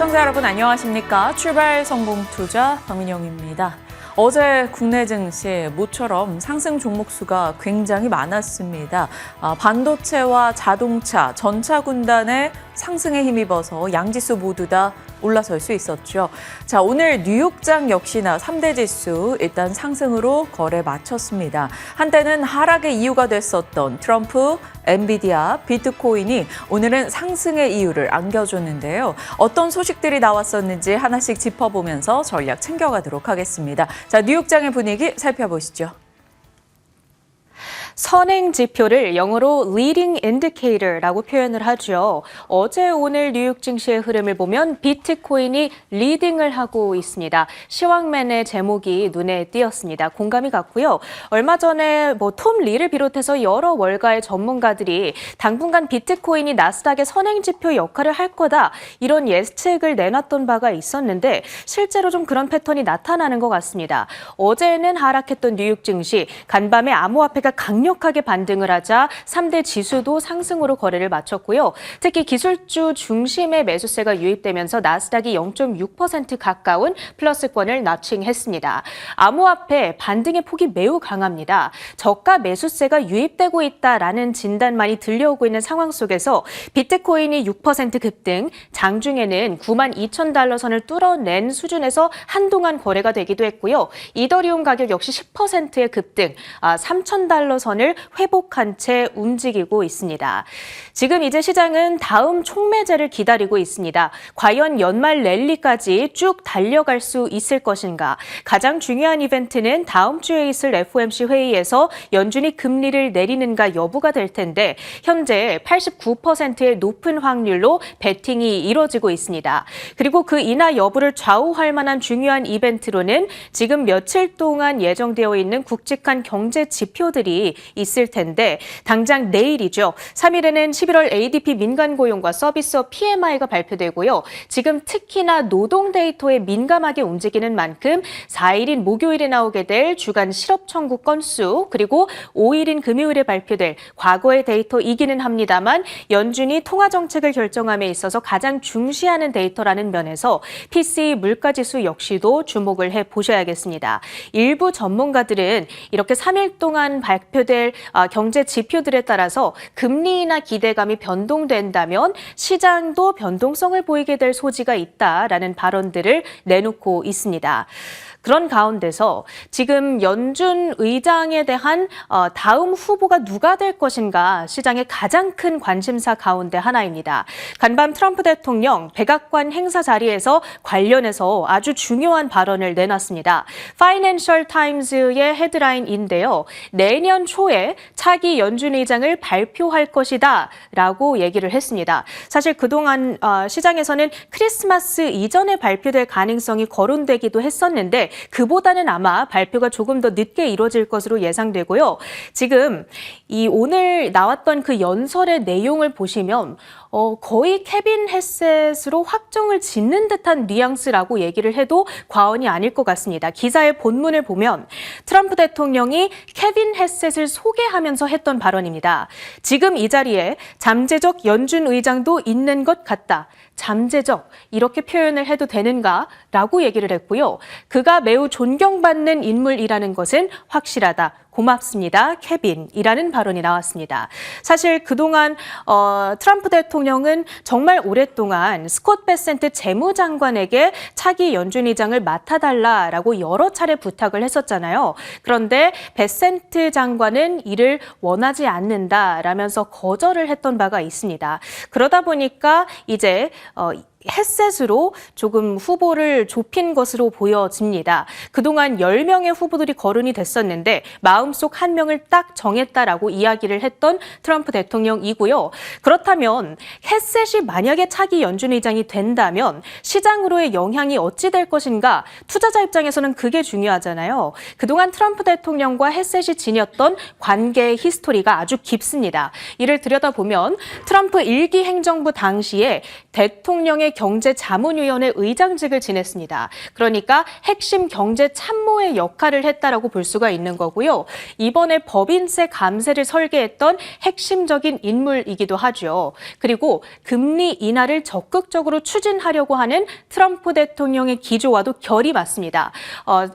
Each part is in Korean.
시청자 여러분 안녕하십니까? 출발 성공 투자 박민영입니다. 어제 국내 증시 모처럼 상승 종목 수가 굉장히 많았습니다. 반도체와 자동차, 전차 군단의 상승에 힘입어서 양지수 모두 다 올라설 수 있었죠. 자, 오늘 뉴욕장 역시나 3대 지수 일단 상승으로 거래 마쳤습니다. 한때는 하락의 이유가 됐었던 트럼프, 엔비디아, 비트코인이 오늘은 상승의 이유를 안겨줬는데요. 어떤 소식들이 나왔었는지 하나씩 짚어보면서 전략 챙겨가도록 하겠습니다. 자, 뉴욕장의 분위기 살펴보시죠. 선행 지표를 영어로 leading indicator라고 표현을 하죠. 어제 오늘 뉴욕 증시의 흐름을 보면 비트코인이 리딩을 하고 있습니다. 시황맨의 제목이 눈에 띄었습니다. 공감이 갔고요. 얼마 전에 톰 리를 비롯해서 여러 월가의 전문가들이 당분간 비트코인이 나스닥의 선행 지표 역할을 할 거다 이런 예측을 내놨던 바가 있었는데 실제로 좀 그런 패턴이 나타나는 것 같습니다. 어제는 하락했던 뉴욕 증시 간밤에 암호화폐가 강력하게 반등을 하자 3대 지수도 상승으로 거래를 마쳤고요. 특히 기술주 중심의 매수세가 유입되면서 나스닥이 0.6% 가까운 플러스권을 나칭했습니다. 암호화폐 반등의 폭이 매우 강합니다. 저가 매수세가 유입되고 있다라는 진단만이 들려오고 있는 상황 속에서 비트코인이 6% 급등, 장중에는 92,000달러 선을 뚫어낸 수준에서 한동안 거래가 되기도 했고요. 이더리움 가격 역시 10%의 급등, 3,000달러 선을 회복한 채 움직이고 있습니다. 지금 이제 시장은 다음 촉매제를 기다리고 있습니다. 과연 연말 랠리까지 쭉 달려갈 수 있을 것인가? 가장 중요한 이벤트는 다음 주에 있을 FOMC 회의에서 연준이 금리를 내리는가 여부가 될 텐데 현재 89%의 높은 확률로 베팅이 이뤄지고 있습니다. 그리고 그 인하 여부를 좌우할 만한 중요한 이벤트로는 지금 며칠 동안 예정되어 있는 굵직한 경제 지표들이 있을 텐데 당장 내일이죠. 3일에는 11월 ADP 민간 고용과 서비스업 PMI가 발표되고요. 지금 특히나 노동 데이터에 민감하게 움직이는 만큼 4일인 목요일에 나오게 될 주간 실업 청구 건수 그리고 5일인 금요일에 발표될 과거의 데이터이기는 합니다만 연준이 통화 정책을 결정함에 있어서 가장 중시하는 데이터라는 면에서 PCE 물가지수 역시도 주목을 해보셔야겠습니다. 일부 전문가들은 이렇게 3일 동안 발표될 경제 지표들에 따라서 금리 인하 기대감이 변동된다면 시장도 변동성을 보이게 될 소지가 있다라는 발언들을 내놓고 있습니다. 그런 가운데서 지금 연준 의장에 대한 다음 후보가 누가 될 것인가 시장의 가장 큰 관심사 가운데 하나입니다. 간밤 트럼프 대통령 백악관 행사 자리에서 관련해서 아주 중요한 발언을 내놨습니다. 파이낸셜 타임즈의 헤드라인인데요. 내년 초에 차기 연준 의장을 발표할 것이다 라고 얘기를 했습니다. 사실 그동안 시장에서는 크리스마스 이전에 발표될 가능성이 거론되기도 했었는데 그보다는 아마 발표가 조금 더 늦게 이루어질 것으로 예상되고요. 지금 오늘 나왔던 그 연설의 내용을 보시면 거의 케빈 헤셋으로 확정을 짓는 듯한 뉘앙스라고 얘기를 해도 과언이 아닐 것 같습니다. 기사의 본문을 보면 트럼프 대통령이 케빈 헤셋을 소개하면서 했던 발언입니다. 지금 이 자리에 잠재적 연준 의장도 있는 것 같다. 잠재적 이렇게 표현을 해도 되는가라고 얘기를 했고요. 그가 매우 존경받는 인물이라는 것은 확실하다. 고맙습니다. 케빈이라는 발언이 나왔습니다. 사실 그동안 트럼프 대통령은 정말 오랫동안 스콧 베센트 재무장관에게 차기 연준 의장을 맡아달라라고 여러 차례 부탁을 했었잖아요. 그런데 베센트 장관은 이를 원하지 않는다라면서 거절을 했던 바가 있습니다. 그러다 보니까 이제 헤셋으로 조금 후보를 좁힌 것으로 보여집니다. 그동안 10명의 후보들이 거론이 됐었는데 마음속 한 명을 딱 정했다라고 이야기를 했던 트럼프 대통령이고요. 그렇다면 헤셋이 만약에 차기 연준 의장이 된다면 시장으로의 영향이 어찌 될 것인가? 투자자 입장에서는 그게 중요하잖아요. 그동안 트럼프 대통령과 헤셋이 지녔던 관계의 히스토리가 아주 깊습니다. 이를 들여다보면 트럼프 1기 행정부 당시에 대통령의 경제자문위원회 의장직을 지냈습니다. 그러니까 핵심 경제 참모의 역할을 했다라고 볼 수가 있는 거고요. 이번에 법인세 감세를 설계했던 핵심적인 인물이기도 하죠. 그리고 금리 인하를 적극적으로 추진하려고 하는 트럼프 대통령의 기조와도 결이 맞습니다.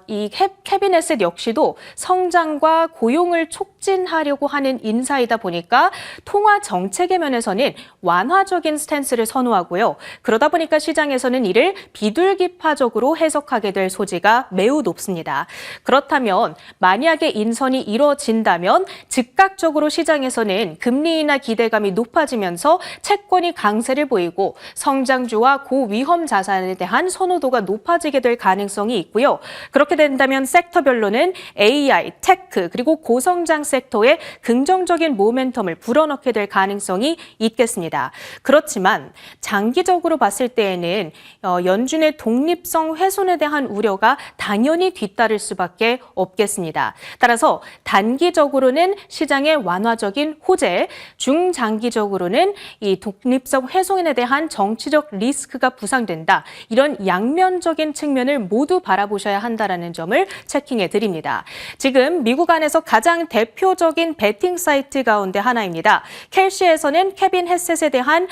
이 캐비넷 역시도 성장과 고용을 촉진하려고 하는 인사이다 보니까 통화 정책의 면에서는 완화적인 스탠스를 선호하고요. 그러다 보니까 시장에서는 이를 비둘기파적으로 해석하게 될 소지가 매우 높습니다. 그렇다면 만약에 인선이 이뤄진다면 즉각적으로 시장에서는 금리 인하 기대감이 높아지면서 채권이 강세를 보이고 성장주와 고위험 자산에 대한 선호도가 높아지게 될 가능성이 있고요. 그렇게 된다면 섹터별로는 AI, 테크, 그리고 고성장 섹터에 긍정적인 모멘텀을 불어넣게 될 가능성이 있겠습니다. 그렇지만 장기적으로 봤을 때에는 연준의 독립성 훼손에 대한 우려가 당연히 뒤따를 수밖에 없겠습니다. 따라서 단기적으로는 시장의 완화적인 호재, 중장기적으로는 이 독립성 훼손에 대한 정치적 리스크가 부상된다. 이런 양면적인 측면을 모두 바라보셔야 한다는 점을 체킹해 드립니다. 지금 미국 안에서 가장 대표적인 베팅 사이트 가운데 하나입니다. 켈시에서는 케빈 햇셋에 대한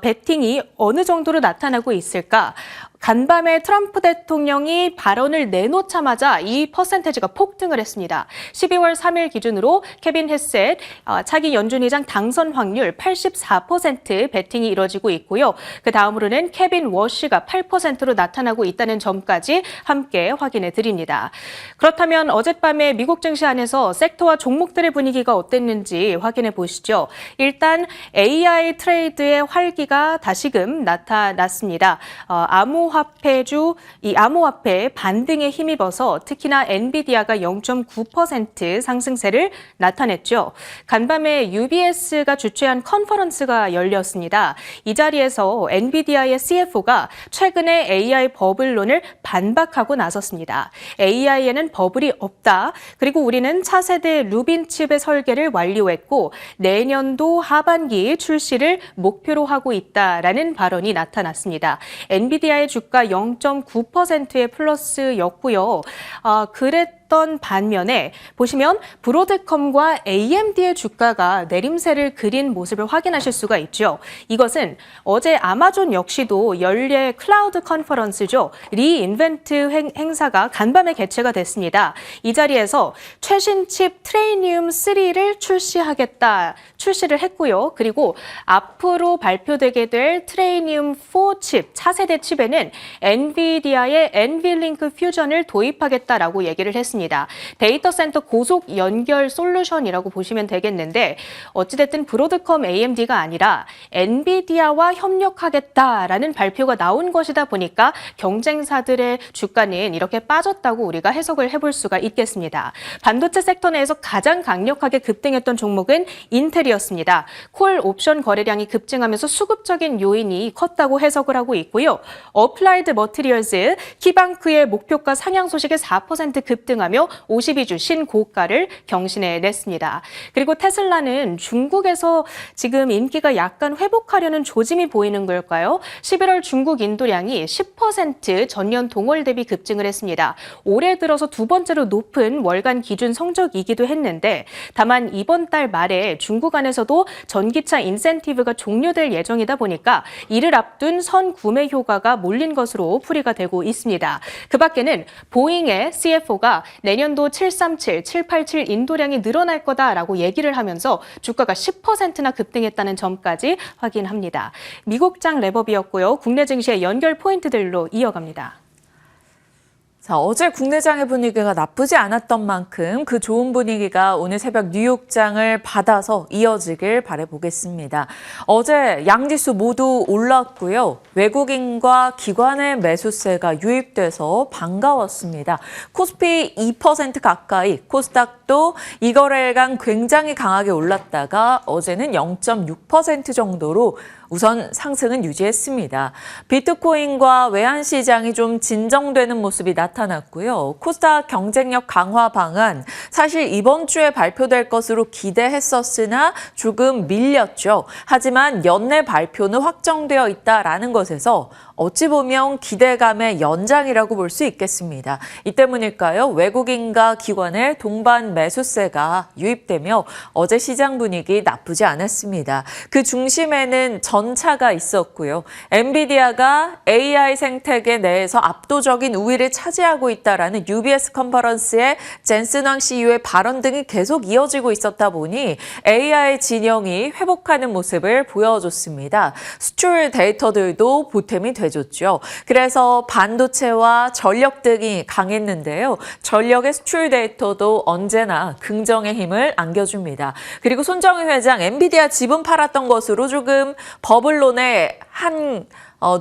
베팅이 어느 정도로 나타나고 있을까? 간밤에 트럼프 대통령이 발언을 내놓자마자 이 퍼센테이지가 폭등을 했습니다. 12월 3일 기준으로 케빈 햇셋 차기 연준의장 당선 확률 84% 베팅이 이뤄지고 있고요. 그 다음으로는 케빈 워시가 8%로 나타나고 있다는 점까지 함께 확인해 드립니다. 그렇다면 어젯밤에 미국 증시 안에서 섹터와 종목들의 분위기가 어땠는지 확인해 보시죠. 일단 AI 트레이드의 활기가 다시금 나타났습니다. 이 암호화폐 반등에 힘입어서 특히나 엔비디아가 0.9% 상승세를 나타냈죠. 간밤에 UBS가 주최한 컨퍼런스가 열렸습니다. 이 자리에서 엔비디아의 CFO가 최근에 AI 버블론을 반박하고 나섰습니다. AI에는 버블이 없다. 그리고 우리는 차세대 루빈 칩의 설계를 완료했고 내년도 하반기 출시를 목표로 하고 있다라는 발언이 나타났습니다. 엔비디아의 주가 0.9%의 플러스였고요. 그랬던 반면에 보시면 브로드컴과 AMD의 주가가 내림세를 그린 모습을 확인하실 수가 있죠. 이것은 어제 아마존 역시도 연례 클라우드 컨퍼런스죠. 리인벤트 행사가 간밤에 개최가 됐습니다. 이 자리에서 최신 칩 트레이니움 3를 출시를 했고요. 그리고 앞으로 발표되게 될 트레이니움 4 칩, 차세대 칩에는 엔비디아의 엔비링크 퓨전을 도입하겠다라고 얘기를 했습니다. 데이터 센터 고속 연결 솔루션이라고 보시면 되겠는데 어찌됐든 브로드컴 AMD가 아니라 엔비디아와 협력하겠다라는 발표가 나온 것이다 보니까 경쟁사들의 주가는 이렇게 빠졌다고 우리가 해석을 해볼 수가 있겠습니다. 반도체 섹터 내에서 가장 강력하게 급등했던 종목은 인텔이었습니다. 콜 옵션 거래량이 급증하면서 수급적인 요인이 컸다고 해석을 하고 있고요. 어플라이드 머티리얼즈, 키방크의 목표가 상향 소식에 4% 급등하며 52주 신고가를 경신해냈습니다. 그리고 테슬라는 중국에서 지금 인기가 약간 회복하려는 조짐이 보이는 걸까요? 11월 중국 인도량이 10% 전년 동월 대비 급증을 했습니다. 올해 들어서 두 번째로 높은 월간 기준 성적이기도 했는데 다만 이번 달 말에 중국 안에서도 전기차 인센티브가 종료될 예정이다 보니까 이를 앞둔 선구매 효과가 몰린 것으로 풀이가 되고 있습니다. 그 밖에는 보잉의 CFO가 내년도 737, 787 인도량이 늘어날 거다라고 얘기를 하면서 주가가 10%나 급등했다는 점까지 확인합니다. 미국장 랩업이었고요. 국내 증시의 연결 포인트들로 이어갑니다. 자, 어제 국내장의 분위기가 나쁘지 않았던 만큼 그 좋은 분위기가 오늘 새벽 뉴욕장을 받아서 이어지길 바라보겠습니다. 어제 양지수 모두 올랐고요. 외국인과 기관의 매수세가 유입돼서 반가웠습니다. 코스피 2% 가까이, 코스닥도 이거래일간 굉장히 강하게 올랐다가 어제는 0.6% 정도로 우선 상승은 유지했습니다. 비트코인과 외환시장이 좀 진정되는 모습이 나타났고요. 코스닥 경쟁력 강화 방안, 사실 이번 주에 발표될 것으로 기대했었으나 조금 밀렸죠. 하지만 연내 발표는 확정되어 있다라는 것에서 어찌 보면 기대감의 연장이라고 볼 수 있겠습니다. 이 때문일까요? 외국인과 기관의 동반 매수세가 유입되며 어제 시장 분위기 나쁘지 않았습니다. 그 중심에는 전차가 있었고요. 엔비디아가 AI 생태계 내에서 압도적인 우위를 차지하고 있다라는 UBS 컨퍼런스의 젠슨 황 CEO의 발언 등이 계속 이어지고 있었다 보니 AI 진영이 회복하는 모습을 보여줬습니다. 수출 데이터들도 보탬이 돼줬죠. 그래서 반도체와 전력 등이 강했는데요. 전력의 수출 데이터도 언제나 긍정의 힘을 안겨줍니다. 그리고 손정희 회장 엔비디아 지분 팔았던 것으로 조금 버블론의 한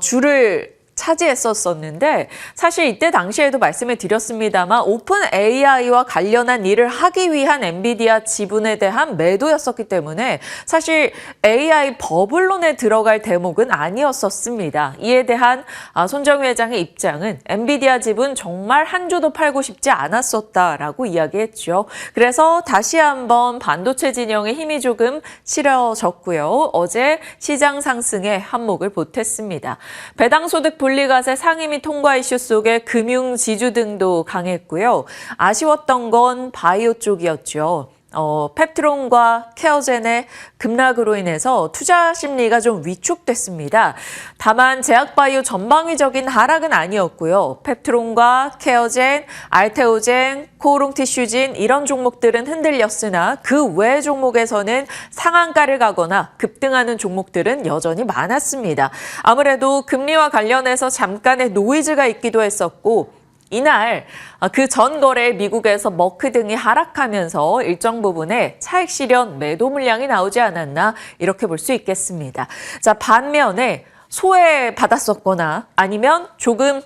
줄을 차지했었는데 사실 이때 당시에도 말씀을 드렸습니다만 오픈 AI와 관련한 일을 하기 위한 엔비디아 지분에 대한 매도였었기 때문에 사실 AI 버블론에 들어갈 대목은 아니었었습니다. 이에 대한 손정희 회장의 입장은 엔비디아 지분 정말 한 주도 팔고 싶지 않았었다라고 이야기했죠. 그래서 다시 한번 반도체 진영의 힘이 조금 실어졌고요. 어제 시장 상승에 한몫을 보탰습니다. 배당소득 분리과세 상임위 통과 이슈 속에 금융 지주 등도 강했고요. 아쉬웠던 건 바이오 쪽이었죠. 펩트론과 케어젠의 급락으로 인해서 투자 심리가 좀 위축됐습니다. 다만 제약바이오 전방위적인 하락은 아니었고요. 펩트론과 케어젠, 알테오젠, 코오롱티슈진 이런 종목들은 흔들렸으나 그 외 종목에서는 상한가를 가거나 급등하는 종목들은 여전히 많았습니다. 아무래도 금리와 관련해서 잠깐의 노이즈가 있기도 했었고 이날 그 전 거래에 미국에서 머크 등이 하락하면서 일정 부분의 차익 실현 매도 물량이 나오지 않았나 이렇게 볼 수 있겠습니다. 자, 반면에 소외받았었거나 아니면 조금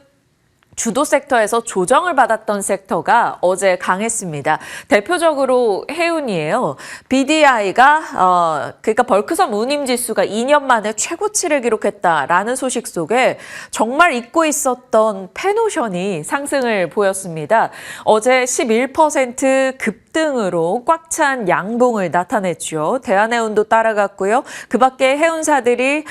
주도 섹터에서 조정을 받았던 섹터가 어제 강했습니다. 대표적으로 해운이에요. BDI가 그러니까 벌크섬 운임 지수가 2년 만에 최고치를 기록했다라는 소식 속에 정말 잊고 있었던 페노션이 상승을 보였습니다. 어제 11% 급등으로 꽉 찬 양봉을 나타냈죠. 대한해운도 따라갔고요. 그 밖에 해운사들이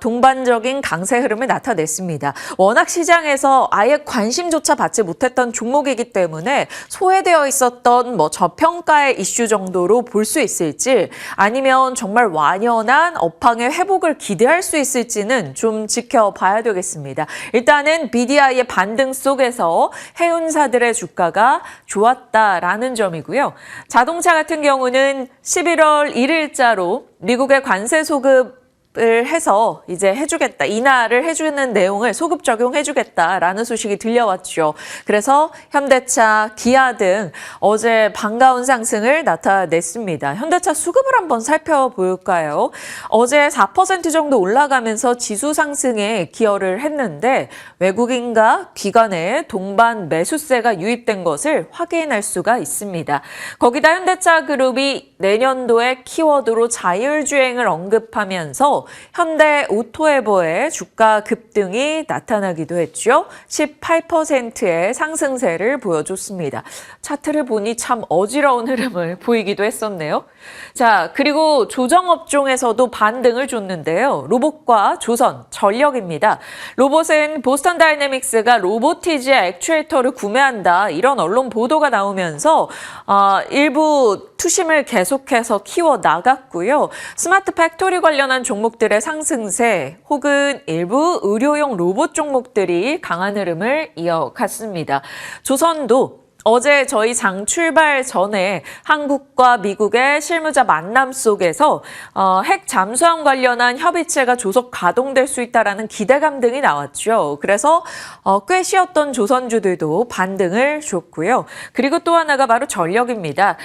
동반적인 강세 흐름을 나타냈습니다. 워낙 시장에서 아예 관심조차 받지 못했던 종목이기 때문에 소외되어 있었던 저평가의 이슈 정도로 볼 수 있을지 아니면 정말 완연한 업황의 회복을 기대할 수 있을지는 좀 지켜봐야 되겠습니다. 일단은 BDI의 반등 속에서 해운사들의 주가가 좋았다라는 점이고요. 자동차 같은 경우는 11월 1일자로 미국의 관세 소급 을 해서 이제 해주겠다. 인하를 해주는 내용을 소급 적용해주겠다라는 소식이 들려왔죠. 그래서 현대차, 기아 등 어제 반가운 상승을 나타냈습니다. 현대차 수급을 한번 살펴볼까요? 어제 4% 정도 올라가면서 지수 상승에 기여를 했는데 외국인과 기관의 동반 매수세가 유입된 것을 확인할 수가 있습니다. 거기다 현대차 그룹이 내년도의 키워드로 자율주행을 언급하면서 현대 오토에버의 주가 급등이 나타나기도 했죠. 18%의 상승세를 보여줬습니다. 차트를 보니 참 어지러운 흐름을 보이기도 했었네요. 자, 그리고 조정업종에서도 반등을 줬는데요. 로봇과 조선, 전력입니다. 로봇은 보스턴 다이내믹스가 로보티지의 액추에이터를 구매한다. 이런 언론 보도가 나오면서 일부 투심을 계속해서 키워 나갔고요. 스마트 팩토리 관련한 종목들의 상승세 혹은 일부 의료용 로봇 종목들이 강한 흐름을 이어갔습니다. 조선도 어제 저희 장 출발 전에 한국과 미국의 실무자 만남 속에서 핵 잠수함 관련한 협의체가 조속 가동될 수 있다라는 기대감 등이 나왔죠. 그래서 꽤 쉬었던 조선주들도 반등을 줬고요. 그리고 또 하나가 바로 전력입니다.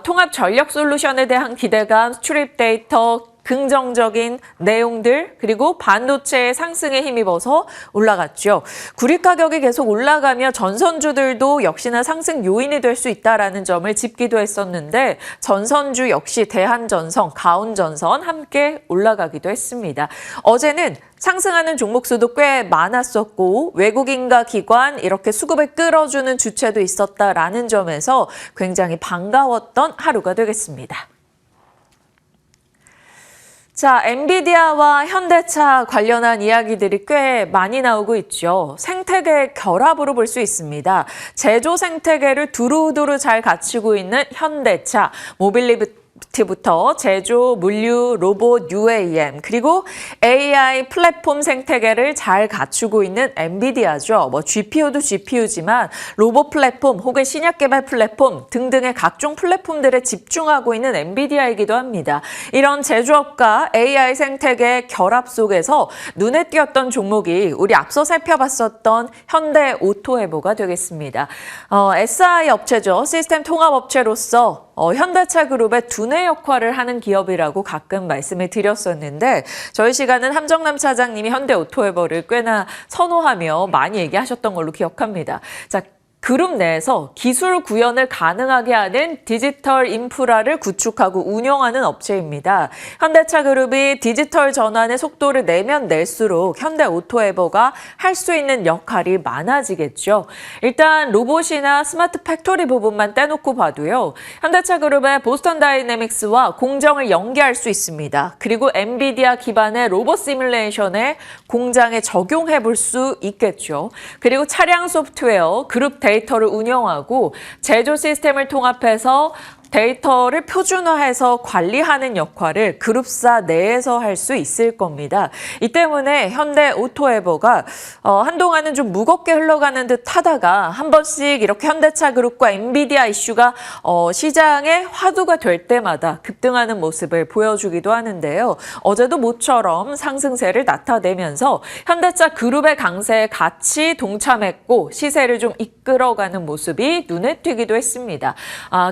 통합 전력 솔루션에 대한 기대감, 수출입 데이터, 긍정적인 내용들 그리고 반도체의 상승에 힘입어서 올라갔죠. 구리 가격이 계속 올라가며 전선주들도 역시나 상승 요인이 될 수 있다라는 점을 짚기도 했었는데 전선주 역시 대한전선, 가온전선 함께 올라가기도 했습니다. 어제는 상승하는 종목 수도 꽤 많았었고 외국인과 기관 이렇게 수급을 끌어주는 주체도 있었다라는 점에서 굉장히 반가웠던 하루가 되겠습니다. 자, 엔비디아와 현대차 관련한 이야기들이 꽤 많이 나오고 있죠. 생태계 결합으로 볼 수 있습니다. 제조 생태계를 두루두루 잘 갖추고 있는 현대차, 모빌리티부터 제조, 물류, 로봇, UAM, 그리고 AI 플랫폼 생태계를 잘 갖추고 있는 엔비디아죠. GPU도 GPU지만 로봇 플랫폼 혹은 신약 개발 플랫폼 등등의 각종 플랫폼들에 집중하고 있는 엔비디아이기도 합니다. 이런 제조업과 AI 생태계 결합 속에서 눈에 띄었던 종목이 우리 앞서 살펴봤었던 현대 오토에버가 되겠습니다. SI 업체죠. 시스템 통합 업체로서 현대차 그룹의 두뇌 역할을 하는 기업이라고 가끔 말씀을 드렸었는데 저희 시간은 함정남 차장님이 현대 오토에버를 꽤나 선호하며 많이 얘기하셨던 걸로 기억합니다. 자, 그룹 내에서 기술 구현을 가능하게 하는 디지털 인프라를 구축하고 운영하는 업체입니다. 현대차 그룹이 디지털 전환의 속도를 내면 낼수록 현대 오토에버가 할 수 있는 역할이 많아지겠죠. 일단 로봇이나 스마트 팩토리 부분만 떼놓고 봐도요. 현대차 그룹의 보스턴 다이내믹스와 공정을 연계할 수 있습니다. 그리고 엔비디아 기반의 로봇 시뮬레이션에 공장에 적용해 볼 수 있겠죠. 그리고 차량 소프트웨어, 그룹 데이터를 운영하고 제조 시스템을 통합해서 데이터를 표준화해서 관리하는 역할을 그룹사 내에서 할 수 있을 겁니다. 이 때문에 현대 오토에버가 한동안은 좀 무겁게 흘러가는 듯 하다가 한 번씩 이렇게 현대차 그룹과 엔비디아 이슈가 시장의 화두가 될 때마다 급등하는 모습을 보여주기도 하는데요. 어제도 모처럼 상승세를 나타내면서 현대차 그룹의 강세에 같이 동참했고 시세를 좀 이끌어가는 모습이 눈에 띄기도 했습니다.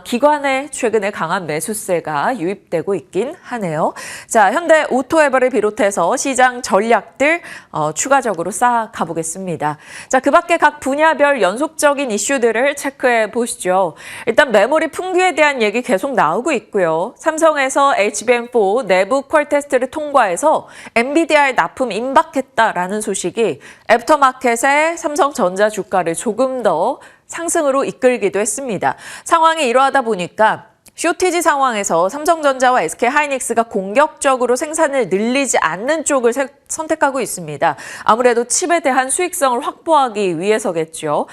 기관의 최근에 강한 매수세가 유입되고 있긴 하네요. 자, 현대 오토에버를 비롯해서 시장 전략들 추가적으로 쌓아가 보겠습니다. 자, 그 밖에 각 분야별 연속적인 이슈들을 체크해 보시죠. 일단 메모리 풍기에 대한 얘기 계속 나오고 있고요. 삼성에서 HBM4 내부 퀄 테스트를 통과해서 엔비디아에 납품 임박했다라는 소식이 애프터마켓의 삼성전자 주가를 조금 더 상승으로 이끌기도 했습니다. 상황이 이러하다 보니까 쇼티지 상황에서 삼성전자와 SK하이닉스가 공격적으로 생산을 늘리지 않는 쪽을 선택하고 있습니다. 아무래도 칩에 대한 수익성을 확보하기 위해서겠죠.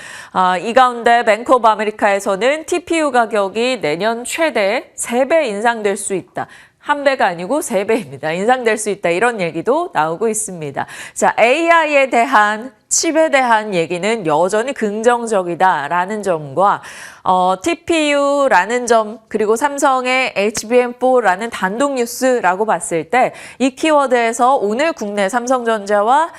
이 가운데 뱅크 오브 아메리카에서는 TPU 가격이 내년 최대 3배 인상될 수 있다. 1배가 아니고 3배입니다. 인상될 수 있다. 이런 얘기도 나오고 있습니다. 자, AI에 대한 칩에 대한 얘기는 여전히 긍정적이다라는 점과 TPU라는 점 그리고 삼성의 HBM4라는 단독 뉴스라고 봤을 때 이 키워드에서 오늘 국내 삼성전자와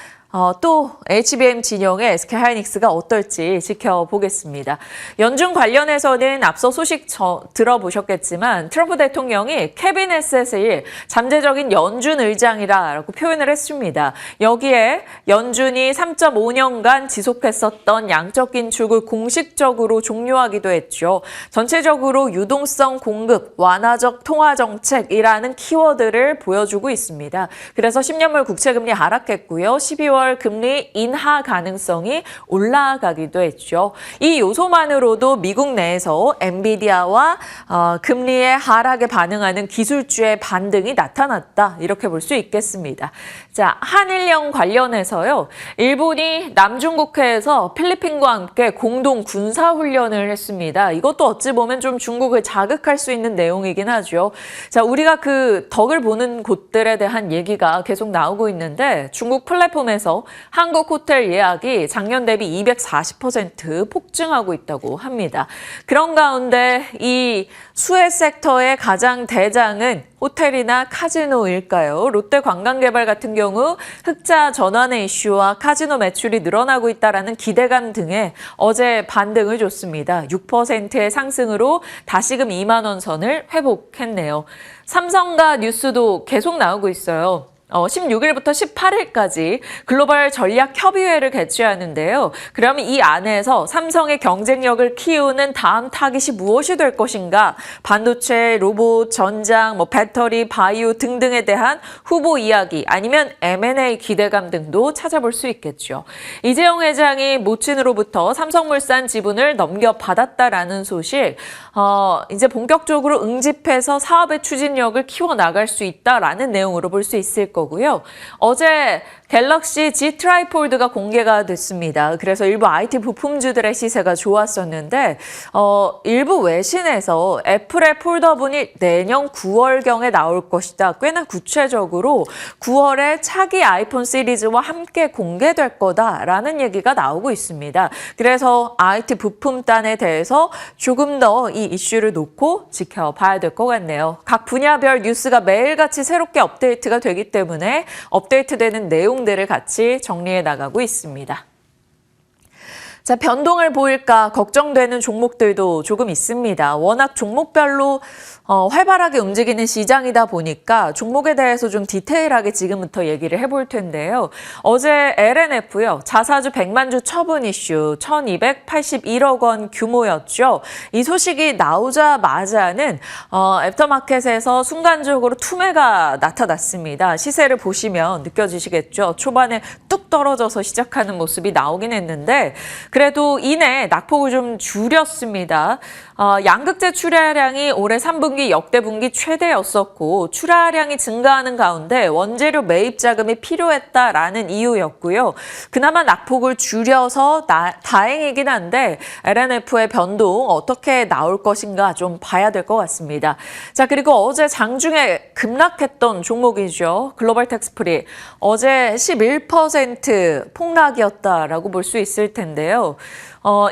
또 HBM 진영의 SK하이닉스가 어떨지 지켜보겠습니다. 연준 관련해서는 앞서 소식 들어보셨겠지만 트럼프 대통령이 케빈 에셋을 잠재적인 연준 의장이라고 표현을 했습니다. 여기에 연준이 3.5년간 지속했었던 양적 긴축을 공식적으로 종료하기도 했죠. 전체적으로 유동성 공급, 완화적 통화 정책이라는 키워드를 보여주고 있습니다. 그래서 10년물 국채금리 하락했고요. 12월 금리 인하 가능성이 올라가기도 했죠. 이 요소만으로도 미국 내에서 엔비디아와 금리의 하락에 반응하는 기술주의 반등이 나타났다. 이렇게 볼 수 있겠습니다. 자, 한일령 관련해서요. 일본이 남중국해에서 필리핀과 함께 공동 군사훈련을 했습니다. 이것도 어찌 보면 좀 중국을 자극할 수 있는 내용이긴 하죠. 자, 우리가 그 덕을 보는 곳들에 대한 얘기가 계속 나오고 있는데 중국 플랫폼에서 한국 호텔 예약이 작년 대비 240% 폭증하고 있다고 합니다. 그런 가운데 이 수혜 섹터의 가장 대장은 호텔이나 카지노일까요? 롯데관광개발 같은 경우 흑자 전환의 이슈와 카지노 매출이 늘어나고 있다는 기대감 등에 어제 반등을 줬습니다. 6%의 상승으로 다시금 2만 원 선을 회복했네요. 삼성가 뉴스도 계속 나오고 있어요. 16일부터 18일까지 글로벌 전략협의회를 개최하는데요. 그러면 이 안에서 삼성의 경쟁력을 키우는 다음 타깃이 무엇이 될 것인가? 반도체, 로봇, 전장, 배터리, 바이오 등등에 대한 후보 이야기 아니면 M&A 기대감 등도 찾아볼 수 있겠죠. 이재용 회장이 모친으로부터 삼성물산 지분을 넘겨받았다라는 소식, 이제 본격적으로 응집해서 사업의 추진력을 키워나갈 수 있다라는 내용으로 볼 수 있을 거고요. 어제 갤럭시 G 트라이폴드가 공개가 됐습니다. 그래서 일부 IT 부품주들의 시세가 좋았었는데 일부 외신에서 애플의 폴더블이 내년 9월경에 나올 것이다. 꽤나 구체적으로 9월에 차기 아이폰 시리즈와 함께 공개될 거다라는 얘기가 나오고 있습니다. 그래서 IT 부품단에 대해서 조금 더 이 이슈를 놓고 지켜봐야 될 것 같네요. 각 분야별 뉴스가 매일같이 새롭게 업데이트가 되기 때문에 업데이트되는 내용들을 같이 정리해 나가고 있습니다. 자, 변동을 보일까 걱정되는 종목들도 조금 있습니다. 워낙 종목별로 활발하게 움직이는 시장이다 보니까 종목에 대해서 좀 디테일하게 지금부터 얘기를 해볼 텐데요. 어제 LNF요. 자사주 100만 주 처분 이슈 1281억 원 규모였죠. 이 소식이 나오자마자는 애프터마켓에서 순간적으로 투매가 나타났습니다. 시세를 보시면 느껴지시겠죠. 초반에 뚝 떨어져서 시작하는 모습이 나오긴 했는데 그래도 이내 낙폭을 좀 줄였습니다. 양극재 출하량이 올해 3분기 역대 분기 최대였었고 출하량이 증가하는 가운데 원재료 매입 자금이 필요했다라는 이유였고요. 그나마 낙폭을 줄여서 다행이긴 한데 LNF의 변동 어떻게 나올 것인가 좀 봐야 될 것 같습니다. 자, 그리고 어제 장중에 급락했던 종목이죠. 글로벌 텍스프리. 어제 11% 폭락이었다라고 볼 수 있을 텐데요.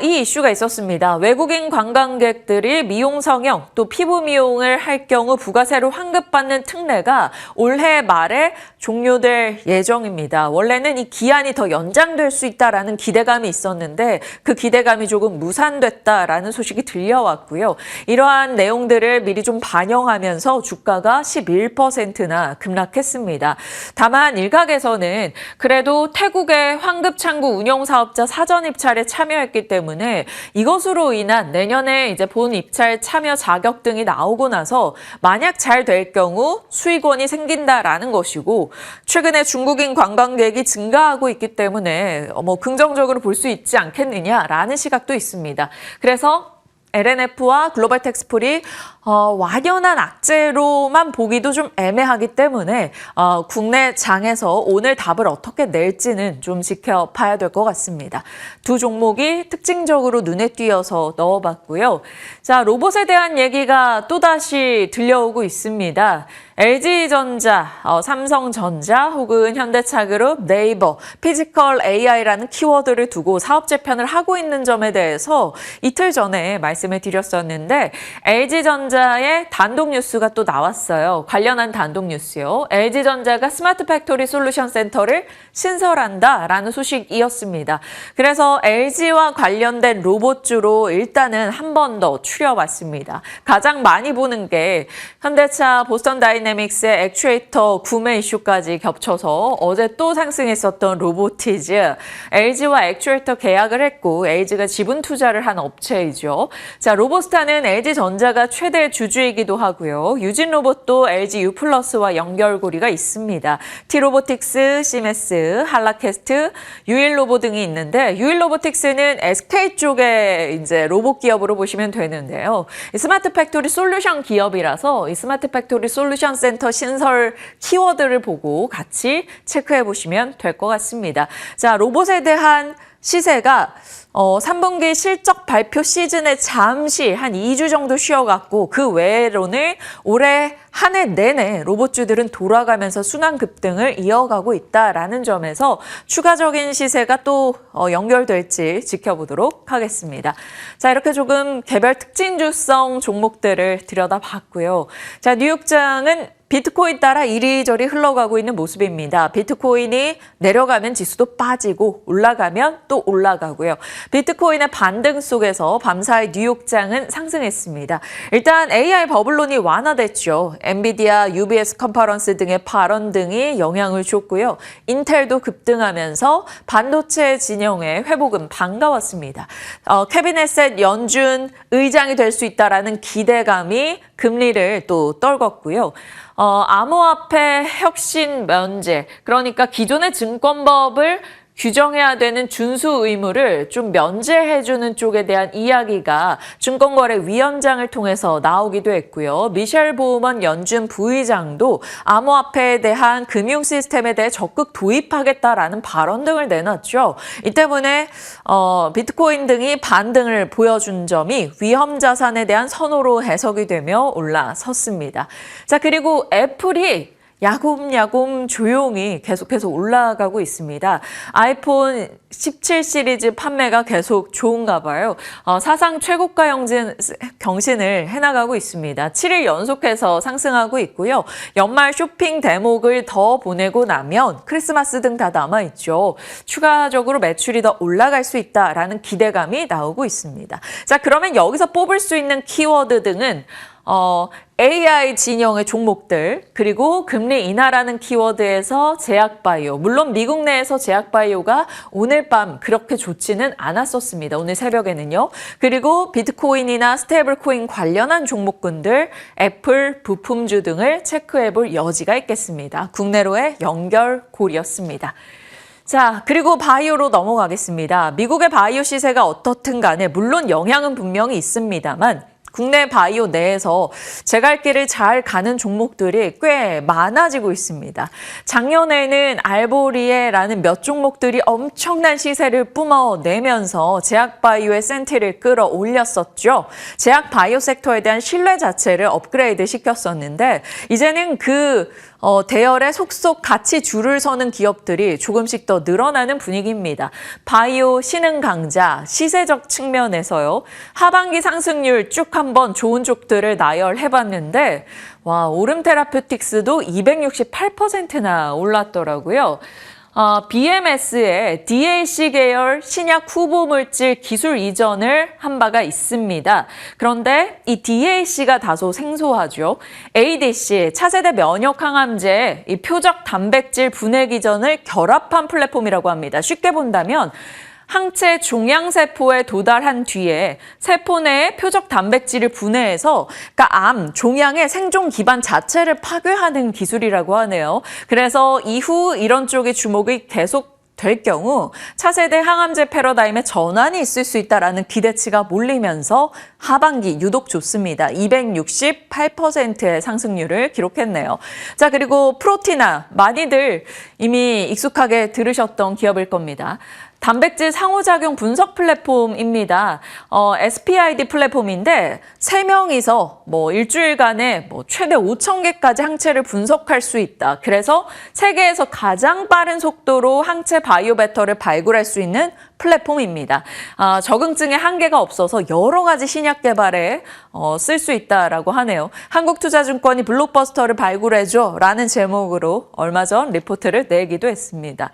이 이슈가 있었습니다. 외국인 관광객들이 미용 성형 또 피부 미용을 할 경우 부가세로 환급받는 특례가 올해 말에 종료될 예정입니다. 원래는 이 기한이 더 연장될 수 있다라는 기대감이 있었는데 그 기대감이 조금 무산됐다라는 소식이 들려왔고요. 이러한 내용들을 미리 좀 반영하면서 주가가 11%나 급락했습니다. 다만 일각에서는 그래도 태국의 환급창구 운영사업자 사전 입찰에 참여했기 때문에 이것으로 인한 내년에 이제 본 입찰 참여 자격 등이 나오고 나서 만약 잘 될 경우 수익원이 생긴다라는 것이고 최근에 중국인 관광객이 증가하고 있기 때문에 긍정적으로 볼 수 있지 않겠느냐라는 시각도 있습니다. 그래서 LNF와 글로벌 텍스폴이 완연한 악재로만 보기도 좀 애매하기 때문에 국내 장에서 오늘 답을 어떻게 낼지는 좀 지켜봐야 될 것 같습니다. 두 종목이 특징적으로 눈에 띄어서 넣어봤고요. 자, 로봇에 대한 얘기가 또다시 들려오고 있습니다. LG전자, 삼성전자 혹은 현대차그룹, 네이버, 피지컬 AI라는 키워드를 두고 사업 재편을 하고 있는 점에 대해서 이틀 전에 말씀을 드렸었는데 LG전자의 단독 뉴스가 또 나왔어요. 관련한 단독 뉴스요. LG전자가 스마트 팩토리 솔루션 센터를 신설한다라는 소식이었습니다. 그래서 LG와 관련된 로봇주로 일단은 한 번 더 추려봤습니다. 가장 많이 보는 게 현대차 보스턴 다이내믹스의 액추에이터 구매 이슈까지 겹쳐서 어제 또 상승했었던 로보티즈. LG와 액추에이터 계약을 했고 LG가 지분 투자를 한 업체이죠. 자, 로보스타는 LG전자가 최대 주주이기도 하고요. 유진로봇도 LG U+와 연결고리가 있습니다. T로보틱스, 시메스, 한라캐스트, 유일로보 등이 있는데 유일로보틱스는 SK 쪽의 이제 로봇 기업으로 보시면 되는데요. 스마트 팩토리 솔루션 기업이라서 이 스마트 팩토리 솔루션 센터 신설 키워드를 보고 같이 체크해 보시면 될 것 같습니다. 자, 로봇에 대한 시세가 3분기 실적 발표 시즌에 잠시 한 2주 정도 쉬어갔고 그 외로는 올해 한 해 내내 로봇주들은 돌아가면서 순환 급등을 이어가고 있다라는 점에서 추가적인 시세가 또 연결될지 지켜보도록 하겠습니다. 자, 이렇게 조금 개별 특징주성 종목들을 들여다봤고요. 자, 뉴욕장은 비트코인 따라 이리저리 흘러가고 있는 모습입니다. 비트코인이 내려가면 지수도 빠지고 올라가면 또 올라가고요. 비트코인의 반등 속에서 밤사이 뉴욕장은 상승했습니다. 일단 AI 버블론이 완화됐죠. 엔비디아, UBS 컨퍼런스 등의 발언 등이 영향을 줬고요. 인텔도 급등하면서 반도체 진영의 회복은 반가웠습니다. 케빈 헤셋 연준 의장이 될 수 있다라는 기대감이 금리를 또 떨궜고요. 암호화폐 혁신 면제, 그러니까 기존의 증권법을 규정해야 되는 준수 의무를 좀 면제해주는 쪽에 대한 이야기가 증권거래위원장을 통해서 나오기도 했고요. 미셸 보우먼 연준 부의장도 암호화폐에 대한 금융 시스템에 대해 적극 도입하겠다라는 발언 등을 내놨죠. 이 때문에 비트코인 등이 반등을 보여준 점이 위험 자산에 대한 선호로 해석이 되며 올라섰습니다. 자, 그리고 애플이 야곱야곱 조용히 계속해서 올라가고 있습니다. 아이폰 17 시리즈 판매가 계속 좋은가 봐요. 사상 최고가 경신을 해나가고 있습니다. 7일 연속해서 상승하고 있고요. 연말 쇼핑 대목을 더 보내고 나면 크리스마스 등 다 남아있죠. 추가적으로 매출이 더 올라갈 수 있다라는 기대감이 나오고 있습니다. 자, 그러면 여기서 뽑을 수 있는 키워드 등은 AI 진영의 종목들, 그리고 금리 인하라는 키워드에서 제약바이오. 물론 미국 내에서 제약바이오가 오늘 밤 그렇게 좋지는 않았었습니다. 오늘 새벽에는요. 그리고 비트코인이나 스테이블코인 관련한 종목군들, 애플, 부품주 등을 체크해볼 여지가 있겠습니다. 국내로의 연결고리였습니다. 자, 그리고 바이오로 넘어가겠습니다. 미국의 바이오 시세가 어떻든 간에 물론 영향은 분명히 있습니다만 국내 바이오 내에서 제 갈 길을 잘 가는 종목들이 꽤 많아지고 있습니다. 작년에는 알보리에라는 몇 종목들이 엄청난 시세를 뿜어내면서 제약바이오의 센티를 끌어올렸었죠. 제약바이오 섹터에 대한 신뢰 자체를 업그레이드 시켰었는데 이제는 그 대열에 속속 같이 줄을 서는 기업들이 조금씩 더 늘어나는 분위기입니다. 바이오 신흥 강자, 시세적 측면에서요. 하반기 상승률 쭉 한번 좋은 쪽들을 나열해봤는데 와, 오름 테라퓨틱스도 268%나 올랐더라고요. BMS의 DAC 계열 신약 후보 물질 기술 이전을 한 바가 있습니다. 그런데 이 DAC가 다소 생소하죠. ADC, 차세대 면역 항암제, 이 표적 단백질 분해 기전을 결합한 플랫폼이라고 합니다. 쉽게 본다면 항체 종양세포에 도달한 뒤에 세포 내에 표적 단백질을 분해해서 그러니까 암, 종양의 생존 기반 자체를 파괴하는 기술이라고 하네요. 그래서 이후 이런 쪽의 주목이 계속 될 경우 차세대 항암제 패러다임에 전환이 있을 수 있다라는 기대치가 몰리면서 하반기 유독 좋습니다. 268%의 상승률을 기록했네요. 자, 그리고 프로티나 많이들 이미 익숙하게 들으셨던 기업일 겁니다. 단백질 상호작용 분석 플랫폼입니다. SPID 플랫폼인데 3명이서 일주일간에 최대 5,000개까지 항체를 분석할 수 있다. 그래서 세계에서 가장 빠른 속도로 항체 바이오 베터를 발굴할 수 있는 플랫폼입니다. 적응증에 한계가 없어서 여러 가지 신약 개발에 쓸 수 있다라고 하네요. 한국투자증권이 블록버스터를 발굴해줘 라는 제목으로 얼마 전 리포트를 내기도 했습니다.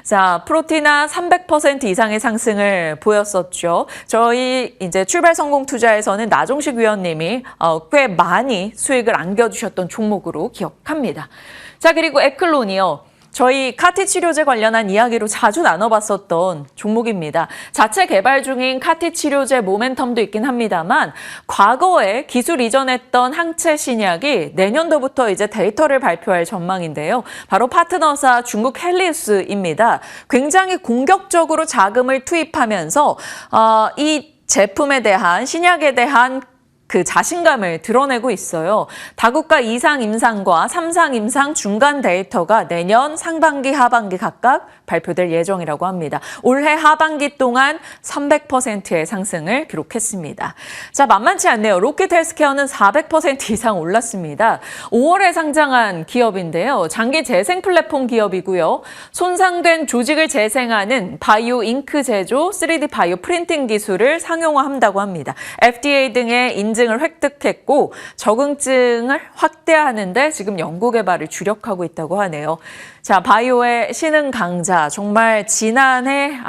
자, 프로티나 300% 이상의 상승을 보였었죠. 저희 이제 출발 성공 투자에서는 나종식 위원님이 꽤 많이 수익을 안겨주셨던 종목으로 기억합니다. 자, 그리고 에클론이요. 저희 카티 치료제 관련한 이야기로 자주 나눠봤었던 종목입니다. 자체 개발 중인 카티 치료제 모멘텀도 있긴 합니다만 과거에 기술 이전했던 항체 신약이 내년도부터 이제 데이터를 발표할 전망인데요. 바로 파트너사 중국 헬리우스입니다. 굉장히 공격적으로 자금을 투입하면서 이 제품에 대한 신약에 대한 그 자신감을 드러내고 있어요. 다국가 2상 임상과 3상 임상 중간 데이터가 내년 상반기, 하반기 각각 발표될 예정이라고 합니다. 올해 하반기 동안 300%의 상승을 기록했습니다. 자, 만만치 않네요. 로켓 헬스케어는 400% 이상 올랐습니다. 5월에 상장한 기업인데요. 장기 재생 플랫폼 기업이고요. 손상된 조직을 재생하는 바이오 잉크 제조, 3D 바이오 프린팅 기술을 상용화한다고 합니다. FDA 등의 인증을 획득했고 적응증을 확대하는데 지금 연구개발을 주력하고 있다고 하네요. 자, 바이오의 신흥 강자, 정말 지난해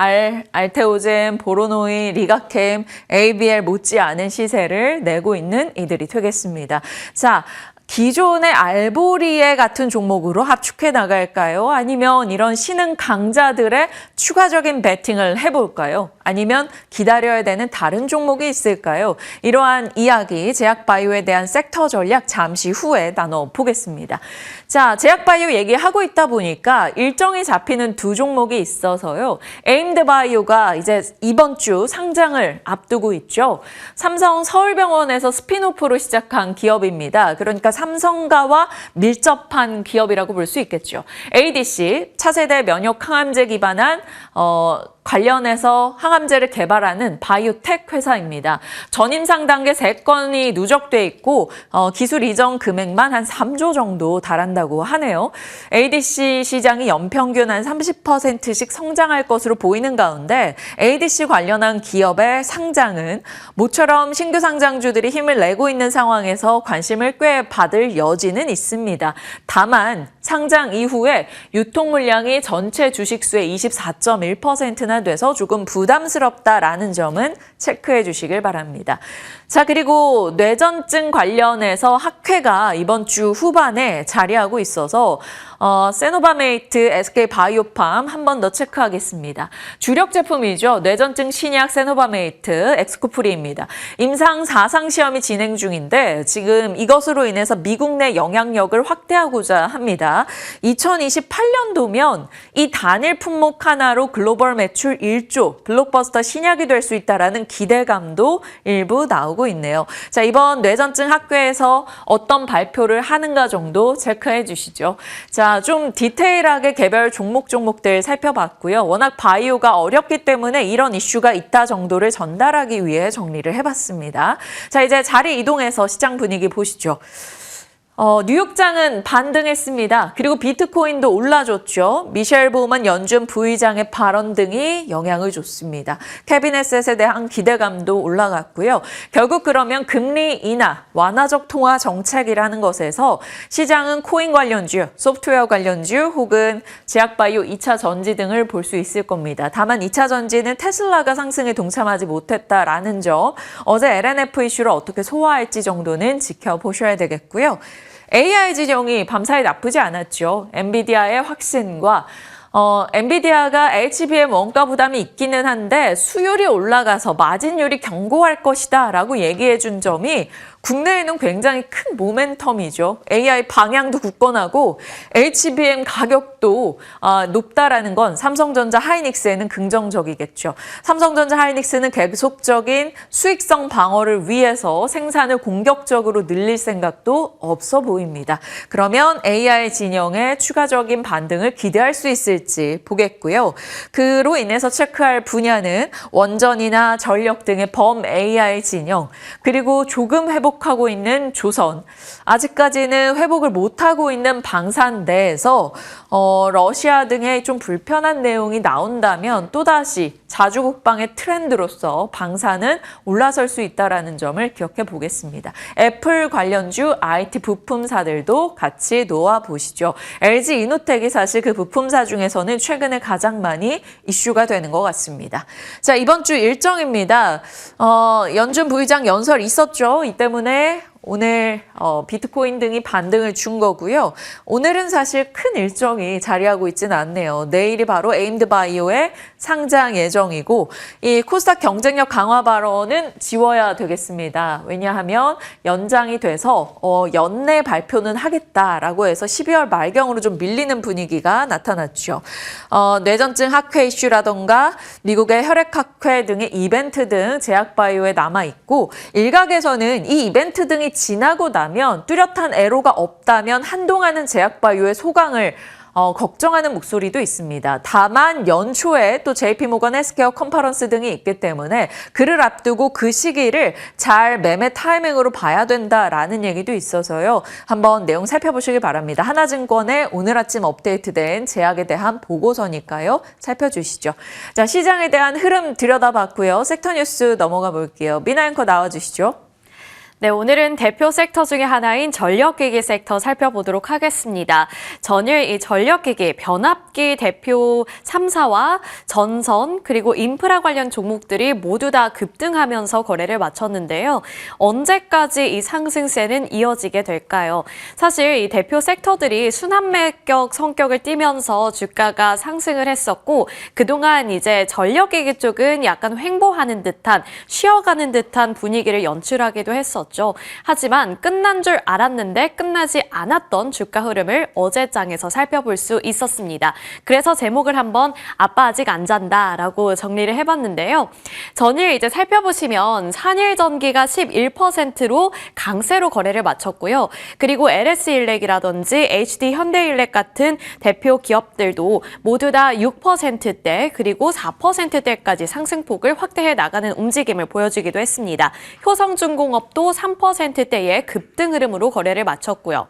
알테오젠, 보로노이, 리가캠, ABL 못지않은 시세를 내고 있는 이들이 되겠습니다. 자, 기존의 알보리에 같은 종목으로 합축해 나갈까요? 아니면 이런 신흥 강자들의 추가적인 베팅을 해볼까요? 아니면 기다려야 되는 다른 종목이 있을까요? 이러한 이야기, 제약바이오에 대한 섹터 전략 잠시 후에 나눠보겠습니다. 자, 제약바이오 얘기하고 있다 보니까 일정이 잡히는 두 종목이 있어서요. 에임드바이오가 이제 이번 주 상장을 앞두고 있죠. 삼성 서울병원에서 스핀오프로 시작한 기업입니다. 그러니까 삼성가와 밀접한 기업이라고 볼 수 있겠죠. ADC, 차세대 면역 항암제 기반한 관련해서 항암제를 개발하는 바이오텍 회사입니다. 전임상 단계 3건이 누적돼 있고 기술 이전 금액만 한 3조 정도 달한다고 하네요. ADC 시장이 연평균 한 30%씩 성장할 것으로 보이는 가운데 ADC 관련한 기업의 상장은 모처럼 신규 상장주들이 힘을 내고 있는 상황에서 관심을 꽤 받을 여지는 있습니다. 다만 상장 이후에 유통 물량이 전체 주식수의 24.1%나 돼서 조금 부담스럽다라는 점은 체크해 주시길 바랍니다. 자, 그리고 뇌전증 관련해서 학회가 이번 주 후반에 자리하고 있어서 세노바메이트, SK바이오팜 한 번 더 체크하겠습니다. 주력 제품이죠. 뇌전증 신약 세노바메이트, 엑스코프리입니다. 임상 4상 시험이 진행 중인데 지금 이것으로 인해서 미국 내 영향력을 확대하고자 합니다. 2028년도면 이 단일 품목 하나로 글로벌 매출 1조, 블록버스터 신약이 될 수 있다라는 기대감도 일부 나오고 있네요. 자, 이번 뇌전증 학회에서 어떤 발표를 하는가 정도 체크해 주시죠. 자, 좀 디테일하게 개별 종목들 살펴봤고요. 워낙 바이오가 어렵기 때문에 이런 이슈가 있다 정도를 전달하기 위해 정리를 해봤습니다. 자, 이제 자리 이동해서 시장 분위기 보시죠. 뉴욕장은 반등했습니다. 그리고 비트코인도 올라줬죠. 미셸 보우먼 연준 부의장의 발언 등이 영향을 줬습니다. 케빈 에셋에 대한 기대감도 올라갔고요. 결국 그러면 금리 인하, 완화적 통화 정책이라는 것에서 시장은 코인 관련주, 소프트웨어 관련주 혹은 제약바이오 2차 전지 등을 볼 수 있을 겁니다. 다만 2차 전지는 테슬라가 상승에 동참하지 못했다라는 점, 어제 LNF 이슈를 어떻게 소화할지 정도는 지켜보셔야 되겠고요. AI 진영이 밤사이 나쁘지 않았죠. 엔비디아의 확신과 엔비디아가 HBM 원가 부담이 있기는 한데 수율이 올라가서 마진율이 견고할 것이다 라고 얘기해 준 점이 국내에는 굉장히 큰 모멘텀이죠. AI 방향도 굳건하고 HBM 가격도 높다라는 건 삼성전자 하이닉스에는 긍정적이겠죠. 삼성전자 하이닉스는 계속적인 수익성 방어를 위해서 생산을 공격적으로 늘릴 생각도 없어 보입니다. 그러면 AI 진영의 추가적인 반등을 기대할 수 있을지 보겠고요. 그로 인해서 체크할 분야는 원전이나 전력 등의 범 AI 진영, 그리고 조금 회복하고 있는 조선, 아직까지는 회복을 못하고 있는 방산대에서 러시아 등의 좀 불편한 내용이 나온다면 또다시 자주국방의 트렌드로서 방산은 올라설 수 있다는 점을 기억해 보겠습니다. 애플 관련주 IT 부품사들도 같이 놓아보시죠. LG 이노텍이 사실 그 부품사 중에서는 최근에 가장 많이 이슈가 되는 것 같습니다. 자, 이번 주 일정입니다. 연준 부의장 연설 있었죠. 이 때문에 오늘 비트코인 등이 반등을 준 거고요. 오늘은 사실 큰 일정이 자리하고 있지는 않네요. 내일이 바로 에임드바이오의 상장 예정이고 이 코스닥 경쟁력 강화 발언은 지워야 되겠습니다. 왜냐하면 연장이 돼서 연내 발표는 하겠다라고 해서 12월 말경으로 좀 밀리는 분위기가 나타났죠. 뇌전증 학회 이슈라던가 미국의 혈액학회 등의 이벤트 등 제약바이오에 남아있고 일각에서는 이 이벤트 등이 지나고 나면 뚜렷한 애로가 없다면 한동안은 제약바이오의 소강을 걱정하는 목소리도 있습니다. 다만 연초에 또 JP모건 헬스케어 컨퍼런스 등이 있기 때문에 그를 앞두고 그 시기를 잘 매매 타이밍으로 봐야 된다라는 얘기도 있어서요. 한번 내용 살펴보시길 바랍니다. 하나증권의 오늘 아침 업데이트된 제약에 대한 보고서니까요. 살펴주시죠. 자, 시장에 대한 흐름 들여다봤고요. 섹터 뉴스 넘어가 볼게요. 미나 앵커 나와주시죠. 네, 오늘은 대표 섹터 중에 하나인 전력기기 섹터 살펴보도록 하겠습니다. 전일 이 전력기기, 변압기 대표 3사와 전선 그리고 인프라 관련 종목들이 모두 다 급등하면서 거래를 마쳤는데요. 언제까지 이 상승세는 이어지게 될까요? 사실 이 대표 섹터들이 순환매격 성격을 띠면서 주가가 상승을 했었고 그동안 이제 전력기기 쪽은 약간 횡보하는 듯한 쉬어가는 듯한 분위기를 연출하기도 했었죠. 하지만 끝난 줄 알았는데 끝나지 않았던 주가 흐름을 어제 장에서 살펴볼 수 있었습니다. 그래서 제목을 한번 아빠 아직 안 잔다라고 정리를 해봤는데요. 전일 이제 살펴보시면 산일전기가 11%로 강세로 거래를 마쳤고요. 그리고 LS일렉이라든지 HD현대일렉 같은 대표 기업들도 모두 다 6%대 그리고 4%대까지 상승폭을 확대해 나가는 움직임을 보여주기도 했습니다. 효성중공업도 3%대의 급등 흐름으로 거래를 마쳤고요.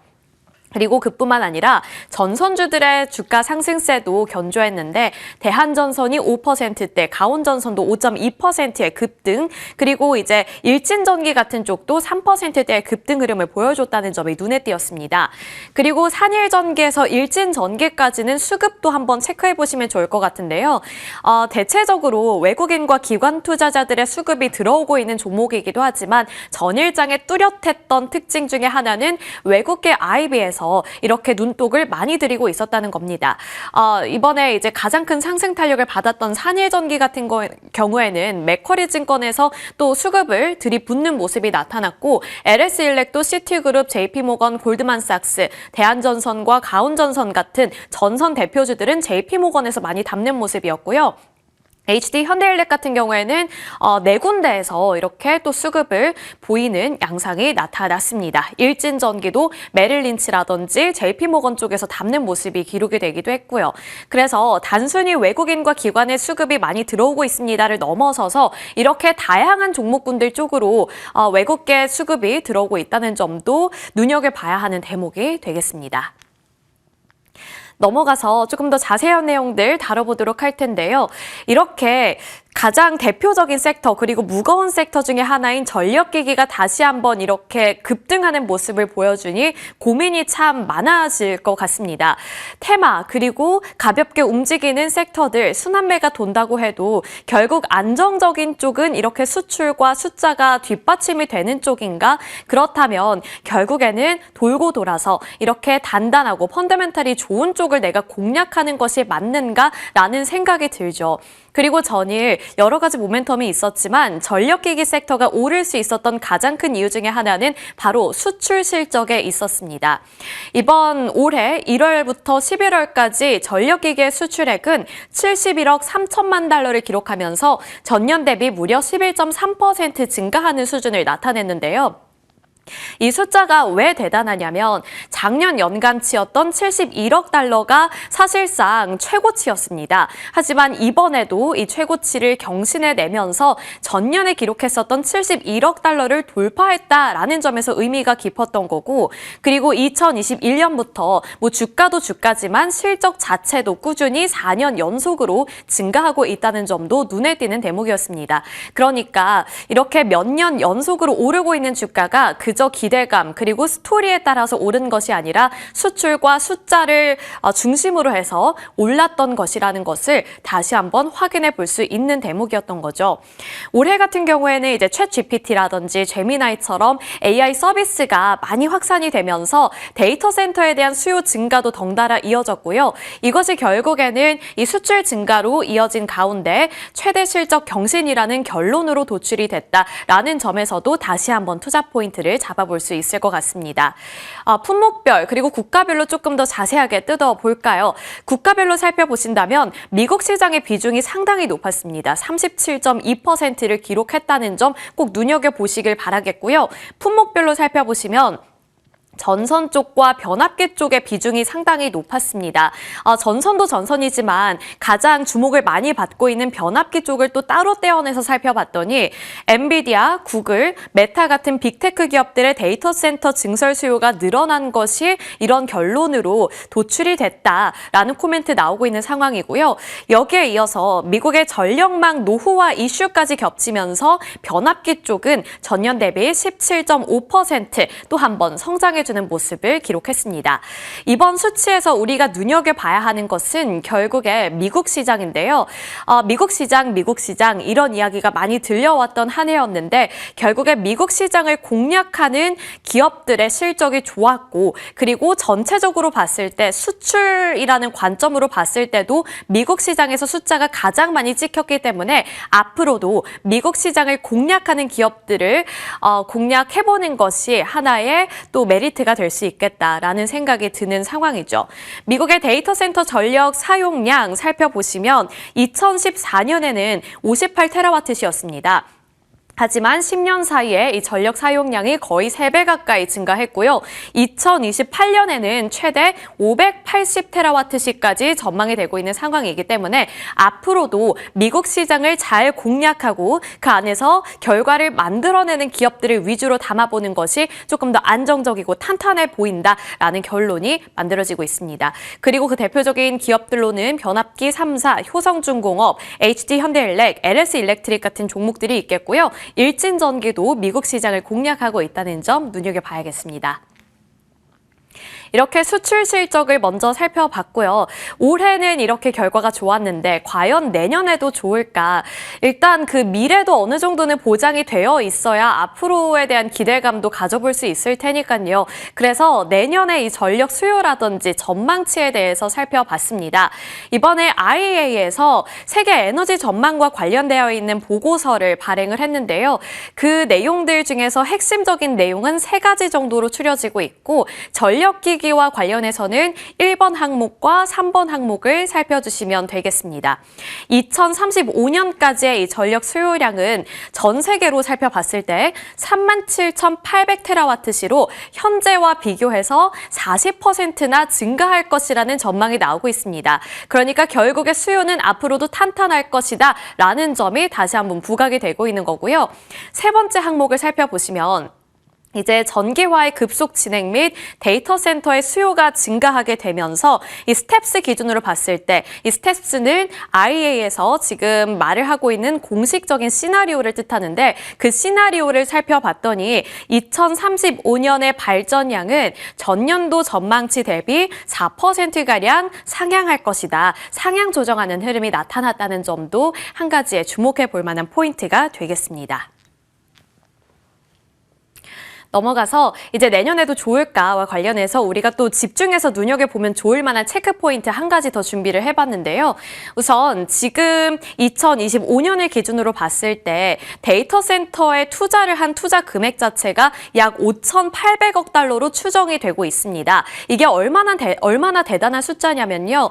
그리고 그뿐만 아니라 전선주들의 주가 상승세도 견조했는데 대한전선이 5%대, 가온전선도 5.2%의 급등, 그리고 이제 일진전기 같은 쪽도 3%대의 급등 흐름을 보여줬다는 점이 눈에 띄었습니다. 그리고 산일전기에서 일진전기까지는 수급도 한번 체크해 보시면 좋을 것 같은데요. 대체적으로 외국인과 기관 투자자들의 수급이 들어오고 있는 종목이기도 하지만 전일장에 뚜렷했던 특징 중에 하나는 외국계 IB에서 이렇게 눈독을 많이 들이고 있었다는 겁니다. 이번에 이제 가장 큰 상승 탄력을 받았던 산일전기 같은 경우에는 맥쿼리 증권에서 또 수급을 들이붓는 모습이 나타났고 LS일렉도 시티그룹, JP모건, 골드만삭스, 대한전선과 가온전선 같은 전선 대표주들은 JP모건에서 많이 담는 모습이었고요. HD현대일렉 같은 경우에는 네 군데에서 이렇게 또 수급을 보이는 양상이 나타났습니다. 일진전기도 메릴린치라든지 JP모건 쪽에서 담는 모습이 기록이 되기도 했고요. 그래서 단순히 외국인과 기관의 수급이 많이 들어오고 있습니다를 넘어서서 이렇게 다양한 종목군들 쪽으로 외국계 수급이 들어오고 있다는 점도 눈여겨봐야 하는 대목이 되겠습니다. 넘어가서 조금 더 자세한 내용들 다뤄보도록 할 텐데요. 이렇게 가장 대표적인 섹터 그리고 무거운 섹터 중에 하나인 전력기기가 다시 한번 이렇게 급등하는 모습을 보여주니 고민이 참 많아질 것 같습니다. 테마 그리고 가볍게 움직이는 섹터들 순환매가 돈다고 해도 결국 안정적인 쪽은 이렇게 수출과 숫자가 뒷받침이 되는 쪽인가? 그렇다면 결국에는 돌고 돌아서 이렇게 단단하고 펀더멘탈이 좋은 쪽을 내가 공략하는 것이 맞는가라는 생각이 들죠. 그리고 전일 여러 가지 모멘텀이 있었지만 전력기기 섹터가 오를 수 있었던 가장 큰 이유 중에 하나는 바로 수출 실적에 있었습니다. 이번 올해 1월부터 11월까지 전력기기의 수출액은 71억 3천만 달러를 기록하면서 전년 대비 무려 11.3% 증가하는 수준을 나타냈는데요. 이 숫자가 왜 대단하냐면 작년 연간치였던 71억 달러가 사실상 최고치였습니다. 하지만 이번에도 이 최고치를 경신해내면서 전년에 기록했었던 71억 달러를 돌파했다라는 점에서 의미가 깊었던 거고 그리고 2021년부터 주가도 주가지만 실적 자체도 꾸준히 4년 연속으로 증가하고 있다는 점도 눈에 띄는 대목이었습니다. 그러니까 이렇게 몇 년 연속으로 오르고 있는 주가가 그저 기대감 그리고 스토리에 따라서 오른 것이 아니라 수출과 숫자를 중심으로 해서 올랐던 것이라는 것을 다시 한번 확인해 볼 수 있는 대목이었던 거죠. 올해 같은 경우에는 이제 챗GPT라든지 제미나이처럼 AI 서비스가 많이 확산이 되면서 데이터 센터에 대한 수요 증가도 덩달아 이어졌고요. 이것이 결국에는 이 수출 증가로 이어진 가운데 최대 실적 경신이라는 결론으로 도출이 됐다라는 점에서도 다시 한번 투자 포인트를 잡아볼 수 있을 것 같습니다. 품목별 그리고 국가별로 조금 더 자세하게 뜯어볼까요? 국가별로 살펴보신다면 미국 시장의 비중이 상당히 높았습니다. 37.2%를 기록했다는 점 꼭 눈여겨보시길 바라겠고요. 품목별로 살펴보시면 전선 쪽과 변압기 쪽의 비중이 상당히 높았습니다. 전선도 전선이지만 가장 주목을 많이 받고 있는 변압기 쪽을 또 따로 떼어내서 살펴봤더니 엔비디아, 구글, 메타 같은 빅테크 기업들의 데이터 센터 증설 수요가 늘어난 것이 이런 결론으로 도출이 됐다라는 코멘트 나오고 있는 상황이고요. 여기에 이어서 미국의 전력망 노후화 이슈까지 겹치면서 변압기 쪽은 전년 대비 17.5% 또 한 번 성장해 주는 모습을 기록했습니다. 이번 수치에서 우리가 눈여겨봐야 하는 것은 결국에 미국 시장인데요. 미국 시장 이런 이야기가 많이 들려왔던 한 해였는데 결국에 미국 시장을 공략하는 기업들의 실적이 좋았고 그리고 전체적으로 봤을 때 수출이라는 관점으로 봤을 때도 미국 시장에서 숫자가 가장 많이 찍혔기 때문에 앞으로도 미국 시장을 공략하는 기업들을 공략해보는 것이 하나의 또 메리트가 될 수 있겠다라는 생각이 드는 상황이죠. 미국의 데이터 센터 전력 사용량 살펴보시면 2014년에는 58테라와트시였습니다. 하지만 10년 사이에 이 전력 사용량이 거의 3배 가까이 증가했고요. 2028년에는 최대 580테라와트시까지 전망이 되고 있는 상황이기 때문에 앞으로도 미국 시장을 잘 공략하고 그 안에서 결과를 만들어내는 기업들을 위주로 담아보는 것이 조금 더 안정적이고 탄탄해 보인다라는 결론이 만들어지고 있습니다. 그리고 그 대표적인 기업들로는 변압기 3사, 효성중공업, HD현대일렉, LS일렉트릭 같은 종목들이 있겠고요. 일진전기도 미국 시장을 공략하고 있다는 점 눈여겨봐야겠습니다. 이렇게 수출 실적을 먼저 살펴봤고요. 올해는 이렇게 결과가 좋았는데 과연 내년에도 좋을까? 일단 그 미래도 어느 정도는 보장이 되어 있어야 앞으로에 대한 기대감도 가져볼 수 있을 테니까요. 그래서 내년에 이 전력 수요라든지 전망치에 대해서 살펴봤습니다. 이번에 IEA에서 세계 에너지 전망과 관련되어 있는 보고서를 발행을 했는데요. 그 내용들 중에서 핵심적인 내용은 3가지 정도로 추려지고 있고 전력기기 와 관련해서는 1번 항목과 3번 항목을 살펴주시면 되겠습니다. 2035년까지의 이 전력 수요량은 전 세계로 살펴봤을 때 37,800테라와트시로 현재와 비교해서 40%나 증가할 것이라는 전망이 나오고 있습니다. 그러니까 결국에 수요는 앞으로도 탄탄할 것이다 라는 점이 다시 한번 부각이 되고 있는 거고요. 3번째 항목을 살펴보시면 이제 전기화의 급속 진행 및 데이터 센터의 수요가 증가하게 되면서 이 스텝스 기준으로 봤을 때 이 스텝스는 IEA에서 지금 말을 하고 있는 공식적인 시나리오를 뜻하는데 그 시나리오를 살펴봤더니 2035년의 발전량은 전년도 전망치 대비 4%가량 상향할 것이다. 상향 조정하는 흐름이 나타났다는 점도 한 가지의 주목해 볼 만한 포인트가 되겠습니다. 넘어가서 이제 내년에도 좋을까와 관련해서 우리가 또 집중해서 눈여겨보면 좋을 만한 체크포인트 한 가지 더 준비를 해봤는데요. 우선 지금 2025년을 기준으로 봤을 때 데이터 센터에 투자를 한 투자 금액 자체가 약 5,800억 달러로 추정이 되고 있습니다. 이게 얼마나 대단한 숫자냐면요.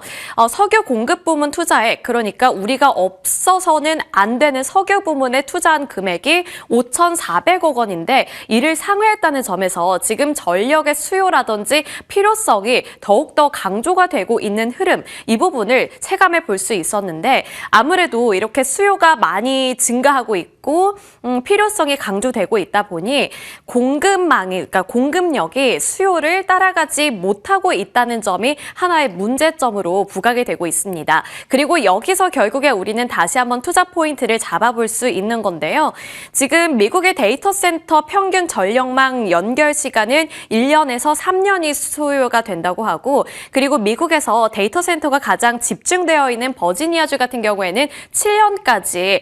석유 공급 부문 투자액, 그러니까 우리가 없어서는 안 되는 석유 부문에 투자한 금액이 5,400억 원인데 이를 상회했다는 점에서 지금 전력의 수요라든지 필요성이 더욱더 강조가 되고 있는 흐름, 이 부분을 체감해 볼 수 있었는데 아무래도 이렇게 수요가 많이 증가하고 있고 필요성이 강조되고 있다 보니 그러니까 공급력이 수요를 따라가지 못하고 있다는 점이 하나의 문제점으로 부각이 되고 있습니다. 그리고 여기서 결국에 우리는 다시 한번 투자 포인트를 잡아볼 수 있는 건데요. 지금 미국의 데이터 센터 평균 전력망 연결 시간은 1년에서 3년이 소요가 된다고 하고, 그리고 미국에서 데이터 센터가 가장 집중되어 있는 버지니아주 같은 경우에는 7년까지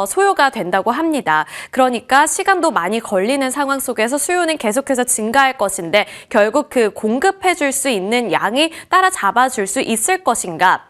소요가 된다고 합니다. 그러니까 시간도 많이 걸리는 상황 속에서 수요는 계속해서 증가할 것인데 결국 그 공급해 줄 수 있는 양이 따라잡아 줄 수 있을 것인가?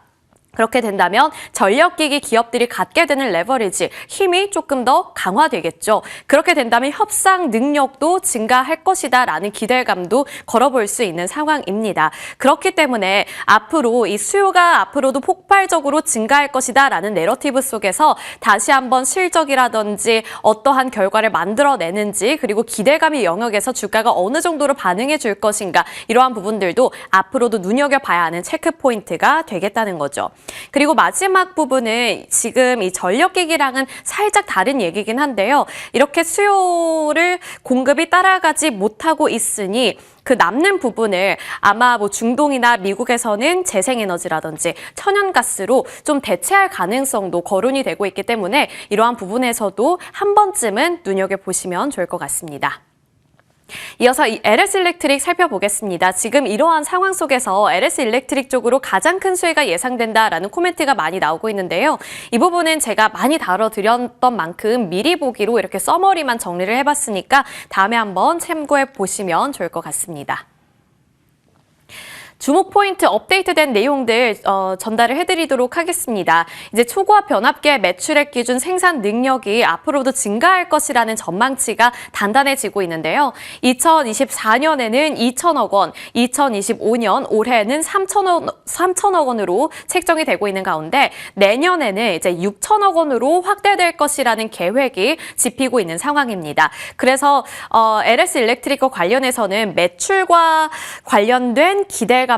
그렇게 된다면 전력기기 기업들이 갖게 되는 레버리지, 힘이 조금 더 강화되겠죠. 그렇게 된다면 협상 능력도 증가할 것이다라는 기대감도 걸어볼 수 있는 상황입니다. 그렇기 때문에 앞으로 이 수요가 앞으로도 폭발적으로 증가할 것이다라는 내러티브 속에서 다시 한번 실적이라든지 어떠한 결과를 만들어내는지, 그리고 기대감의 영역에서 주가가 어느 정도로 반응해 줄 것인가, 이러한 부분들도 앞으로도 눈여겨봐야 하는 체크포인트가 되겠다는 거죠. 그리고 마지막 부분은 지금 이 전력기기랑은 살짝 다른 얘기긴 한데요. 이렇게 수요를 공급이 따라가지 못하고 있으니 그 남는 부분을 아마 뭐 중동이나 미국에서는 재생에너지라든지 천연가스로 좀 대체할 가능성도 거론이 되고 있기 때문에 이러한 부분에서도 한 번쯤은 눈여겨보시면 좋을 것 같습니다. 이어서 이 LS 일렉트릭 살펴보겠습니다. 지금 이러한 상황 속에서 LS 일렉트릭 쪽으로 가장 큰 수혜가 예상된다라는 코멘트가 많이 나오고 있는데요. 이 부분은 제가 많이 다뤄드렸던 만큼 미리 보기로 이렇게 서머리만 정리를 해봤으니까 다음에 한번 참고해 보시면 좋을 것 같습니다. 주목 포인트 업데이트된 내용들 전달을 해드리도록 하겠습니다. 이제 초고압 변압기의 매출액 기준 생산 능력이 앞으로도 증가할 것이라는 전망치가 단단해지고 있는데요. 2024년에는 2천억 원, 2025년 올해는 3천억 원으로 책정이 되고 있는 가운데 내년에는 이제 6천억 원으로 확대될 것이라는 계획이 짚히고 있는 상황입니다. 그래서 LS 일렉트릭과 관련해서는 매출과 관련된 기대감도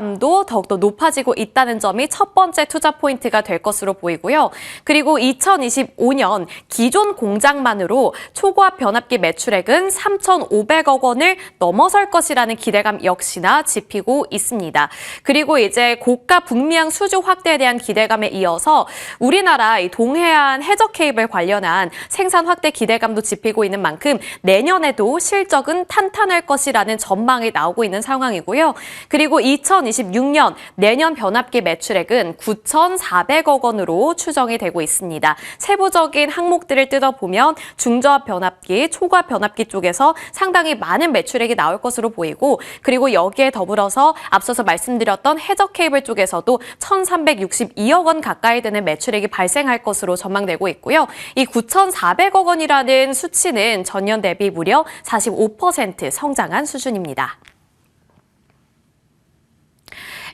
더욱더 높아지고 있다는 점이 첫 번째 투자 포인트가 될 것으로 보이고요. 그리고 2025년 기존 공장만으로 초고압 변압기 매출액은 3,500억 원을 넘어설 것이라는 기대감 역시나 짚히고 있습니다. 그리고 이제 고가 북미항 수주 확대에 대한 기대감에 이어서 우리나라 이 동해안 해저 케이블 관련한 생산 확대 기대감도 짚히고 있는 만큼 내년에도 실적은 탄탄할 것이라는 전망이 나오고 있는 상황이고요. 그리고 2026년 내년 변압기 매출액은 9,400억 원으로 추정이 되고 있습니다. 세부적인 항목들을 뜯어보면 중저압 변압기, 초고압 변압기 쪽에서 상당히 많은 매출액이 나올 것으로 보이고, 그리고 여기에 더불어서 앞서서 말씀드렸던 해저 케이블 쪽에서도 1,362억 원 가까이 되는 매출액이 발생할 것으로 전망되고 있고요. 이 9,400억 원이라는 수치는 전년 대비 무려 45% 성장한 수준입니다.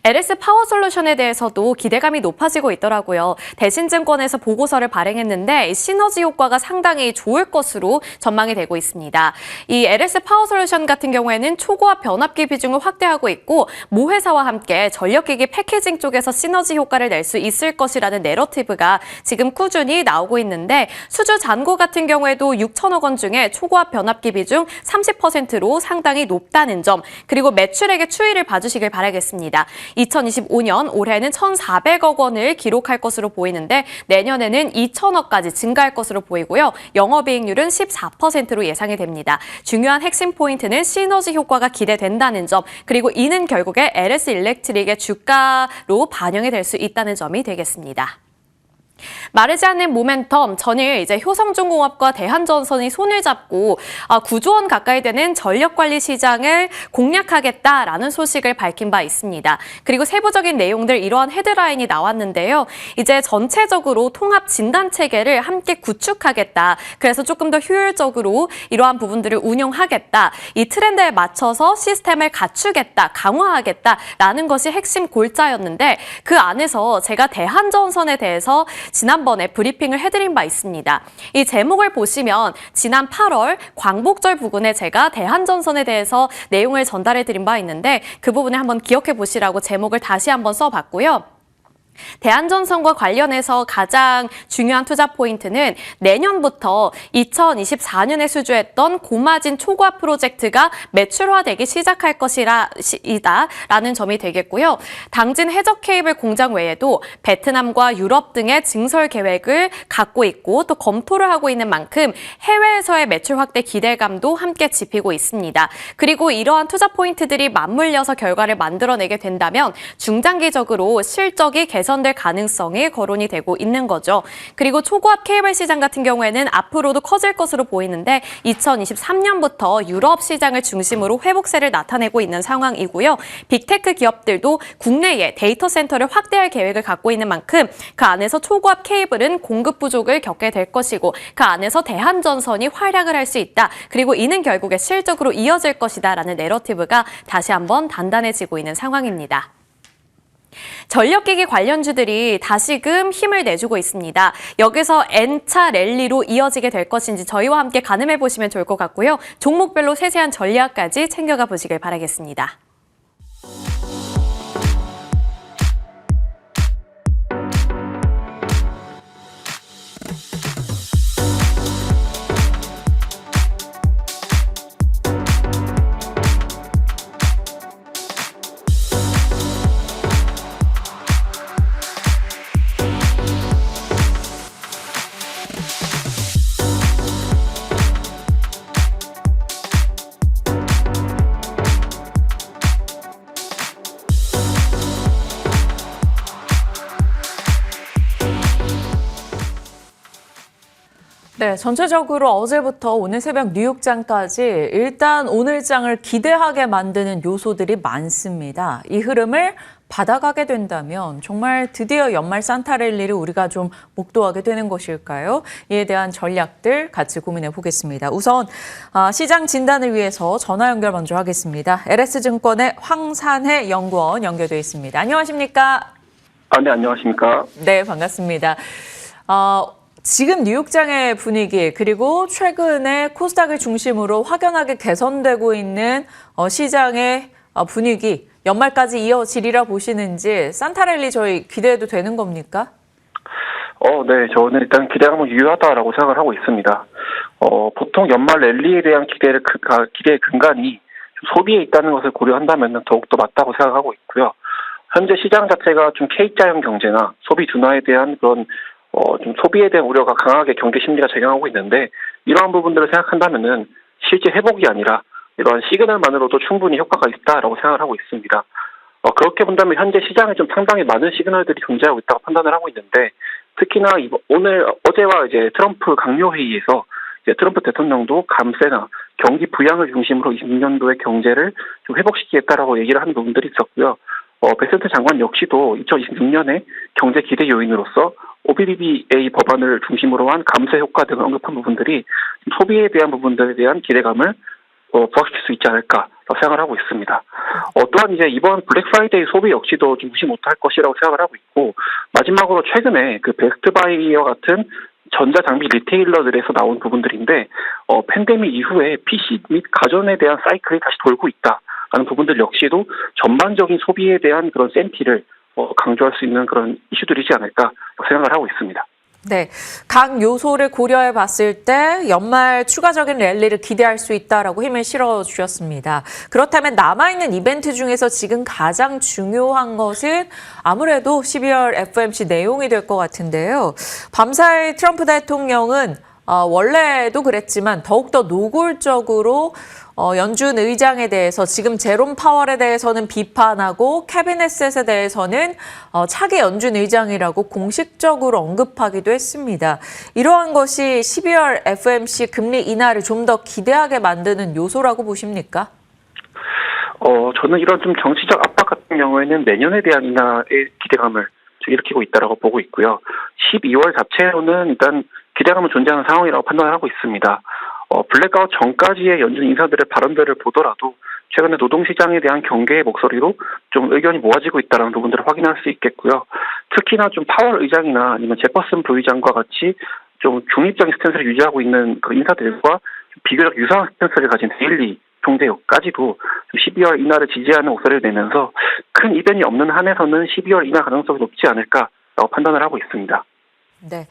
LS 파워솔루션에 대해서도 기대감이 높아지고 있더라고요. 대신증권에서 보고서를 발행했는데 시너지 효과가 상당히 좋을 것으로 전망이 되고 있습니다. 이 LS 파워솔루션 같은 경우에는 초고압 변압기 비중을 확대하고 있고 모 회사와 함께 전력기기 패키징 쪽에서 시너지 효과를 낼 수 있을 것이라는 내러티브가 지금 꾸준히 나오고 있는데, 수주 잔고 같은 경우에도 6천억 원 중에 초고압 변압기 비중 30%로 상당히 높다는 점, 그리고 매출액의 추이를 봐주시길 바라겠습니다. 2025년 올해는 1,400억 원을 기록할 것으로 보이는데 내년에는 2천억까지 증가할 것으로 보이고요. 영업이익률은 14%로 예상이 됩니다. 중요한 핵심 포인트는 시너지 효과가 기대된다는 점, 그리고 이는 결국에 LS 일렉트릭의 주가로 반영이 될 수 있다는 점이 되겠습니다. 마르지 않는 모멘텀, 전일 이제 효성중공업과 대한전선이 손을 잡고 9조 원 가까이 되는 전력관리 시장을 공략하겠다라는 소식을 밝힌 바 있습니다. 그리고 세부적인 내용들 이러한 헤드라인이 나왔는데요. 이제 전체적으로 통합 진단 체계를 함께 구축하겠다. 그래서 조금 더 효율적으로 이러한 부분들을 운영하겠다. 이 트렌드에 맞춰서 시스템을 갖추겠다, 강화하겠다라는 것이 핵심 골자였는데, 그 안에서 제가 대한전선에 대해서 지난번에 브리핑을 해드린 바 있습니다. 이 제목을 보시면 지난 8월 광복절 부근에 제가 대한전선에 대해서 내용을 전달해드린 바 있는데 그 부분을 한번 기억해 보시라고 제목을 다시 한번 써봤고요. 대한전선과 관련해서 가장 중요한 투자 포인트는 내년부터 2024년에 수주했던 고마진 초고압 프로젝트가 매출화되기 시작할 것이다라는 점이 되겠고요. 당진 해저 케이블 공장 외에도 베트남과 유럽 등의 증설 계획을 갖고 있고 또 검토를 하고 있는 만큼 해외에서의 매출 확대 기대감도 함께 짚히고 있습니다. 그리고 이러한 투자 포인트들이 맞물려서 결과를 만들어내게 된다면 중장기적으로 실적이 개선 개선될 가능성이 거론이 되고 있는 거죠. 그리고 초고압 케이블 시장 같은 경우에는 앞으로도 커질 것으로 보이는데 2023년부터 유럽 시장을 중심으로 회복세를 나타내고 있는 상황이고요. 빅테크 기업들도 국내에 데이터 센터를 확대할 계획을 갖고 있는 만큼 그 안에서 초고압 케이블은 공급 부족을 겪게 될 것이고 그 안에서 대한전선이 활약을 할 수 있다. 그리고 이는 결국에 실적으로 이어질 것이다라는 내러티브가 다시 한번 단단해지고 있는 상황입니다. 전력기기 관련주들이 다시금 힘을 내주고 있습니다. 여기서 N차 랠리로 이어지게 될 것인지 저희와 함께 가늠해 보시면 좋을 것 같고요. 종목별로 세세한 전략까지 챙겨가 보시길 바라겠습니다. 네, 전체적으로 어제부터 오늘 새벽 뉴욕장까지 일단 오늘 장을 기대하게 만드는 요소들이 많습니다. 이 흐름을 받아가게 된다면 정말 드디어 연말 산타랠리를 우리가 좀 목도하게 되는 것일까요? 이에 대한 전략들 같이 고민해 보겠습니다. 우선 시장 진단을 위해서 전화 연결 먼저 하겠습니다. LS증권의 황산해 연구원 연결돼 있습니다. 안녕하십니까? 네, 안녕하십니까? 네, 반갑습니다. 지금 뉴욕장의 분위기 그리고 최근에 코스닥을 중심으로 확연하게 개선되고 있는 시장의 분위기 연말까지 이어지리라 보시는지 산타랠리 저희 기대해도 되는 겁니까? 네, 저는 일단 기대감은 유효하다라고 생각을 하고 있습니다. 보통 연말 랠리에 대한 기대의 근간이 소비에 있다는 것을 고려한다면 더욱더 맞다고 생각하고 있고요. 현재 시장 자체가 좀 K자형 경제나 소비 둔화에 대한 그런 좀 소비에 대한 우려가 강하게 경제 심리가 작용하고 있는데 이러한 부분들을 생각한다면은 실제 회복이 아니라 이러한 시그널만으로도 충분히 효과가 있다라고 생각을 하고 있습니다. 그렇게 본다면 현재 시장에 좀 상당히 많은 시그널들이 존재하고 있다고 판단을 하고 있는데 특히나 어제와 이제 트럼프 강요 회의에서 이제 트럼프 대통령도 감세나 경기 부양을 중심으로 26년도의 경제를 좀 회복시키겠다라고 얘기를 하는 부분들이 있었고요. 베센트 장관 역시도 2026년에 경제 기대 요인으로서 OBBBA 법안을 중심으로 한 감세 효과 등을 언급한 부분들이 소비에 대한 부분들에 대한 기대감을 부각시킬 수 있지 않을까라고 생각을 하고 있습니다. 또한 이제 이번 블랙 프라이데이 소비 역시도 좀 무시 못할 것이라고 생각을 하고 있고 마지막으로 최근에 그 베스트바이와 같은 전자장비 리테일러들에서 나온 부분들인데 팬데믹 이후에 PC 및 가전에 대한 사이클이 다시 돌고 있다라는 부분들 역시도 전반적인 소비에 대한 그런 센티를 강조할 수 있는 그런 이슈들이지 않을까 생각을 하고 있습니다. 네, 각 요소를 고려해 봤을 때 연말 추가적인 랠리를 기대할 수 있다라고 힘을 실어주셨습니다. 그렇다면 남아있는 이벤트 중에서 지금 가장 중요한 것은 아무래도 12월 FOMC 내용이 될 것 같은데요. 밤사이 트럼프 대통령은 원래도 그랬지만 더욱더 노골적으로 연준 의장에 대해서 지금 제롬 파월에 대해서는 비판하고 캐비넷셋에 대해서는 차기 연준 의장이라고 공식적으로 언급하기도 했습니다. 이러한 것이 12월 FOMC 금리 인하를 좀 더 기대하게 만드는 요소라고 보십니까? 저는 이런 좀 정치적 압박 같은 경우에는 내년에 대한 인하의 기대감을 일으키고 있다고 보고 있고요. 12월 자체로는 일단 기대감은 존재하는 상황이라고 판단을 하고 있습니다. 블랙아웃 전까지의 연준 인사들의 발언들을 보더라도 최근에 노동시장에 대한 경계의 목소리로 좀 의견이 모아지고 있다는 부분들을 확인할 수 있겠고요. 특히나 좀 파월 의장이나 아니면 제퍼슨 부의장과 같이 좀 중립적인 스탠스를 유지하고 있는 그 인사들과 비교적 유사한 스탠스를 가진 데일리 총재까지도 12월 인하를 지지하는 목소리를 내면서 큰 이변이 없는 한에서는 12월 인하 가능성이 높지 않을까라고 판단을 하고 있습니다. 네,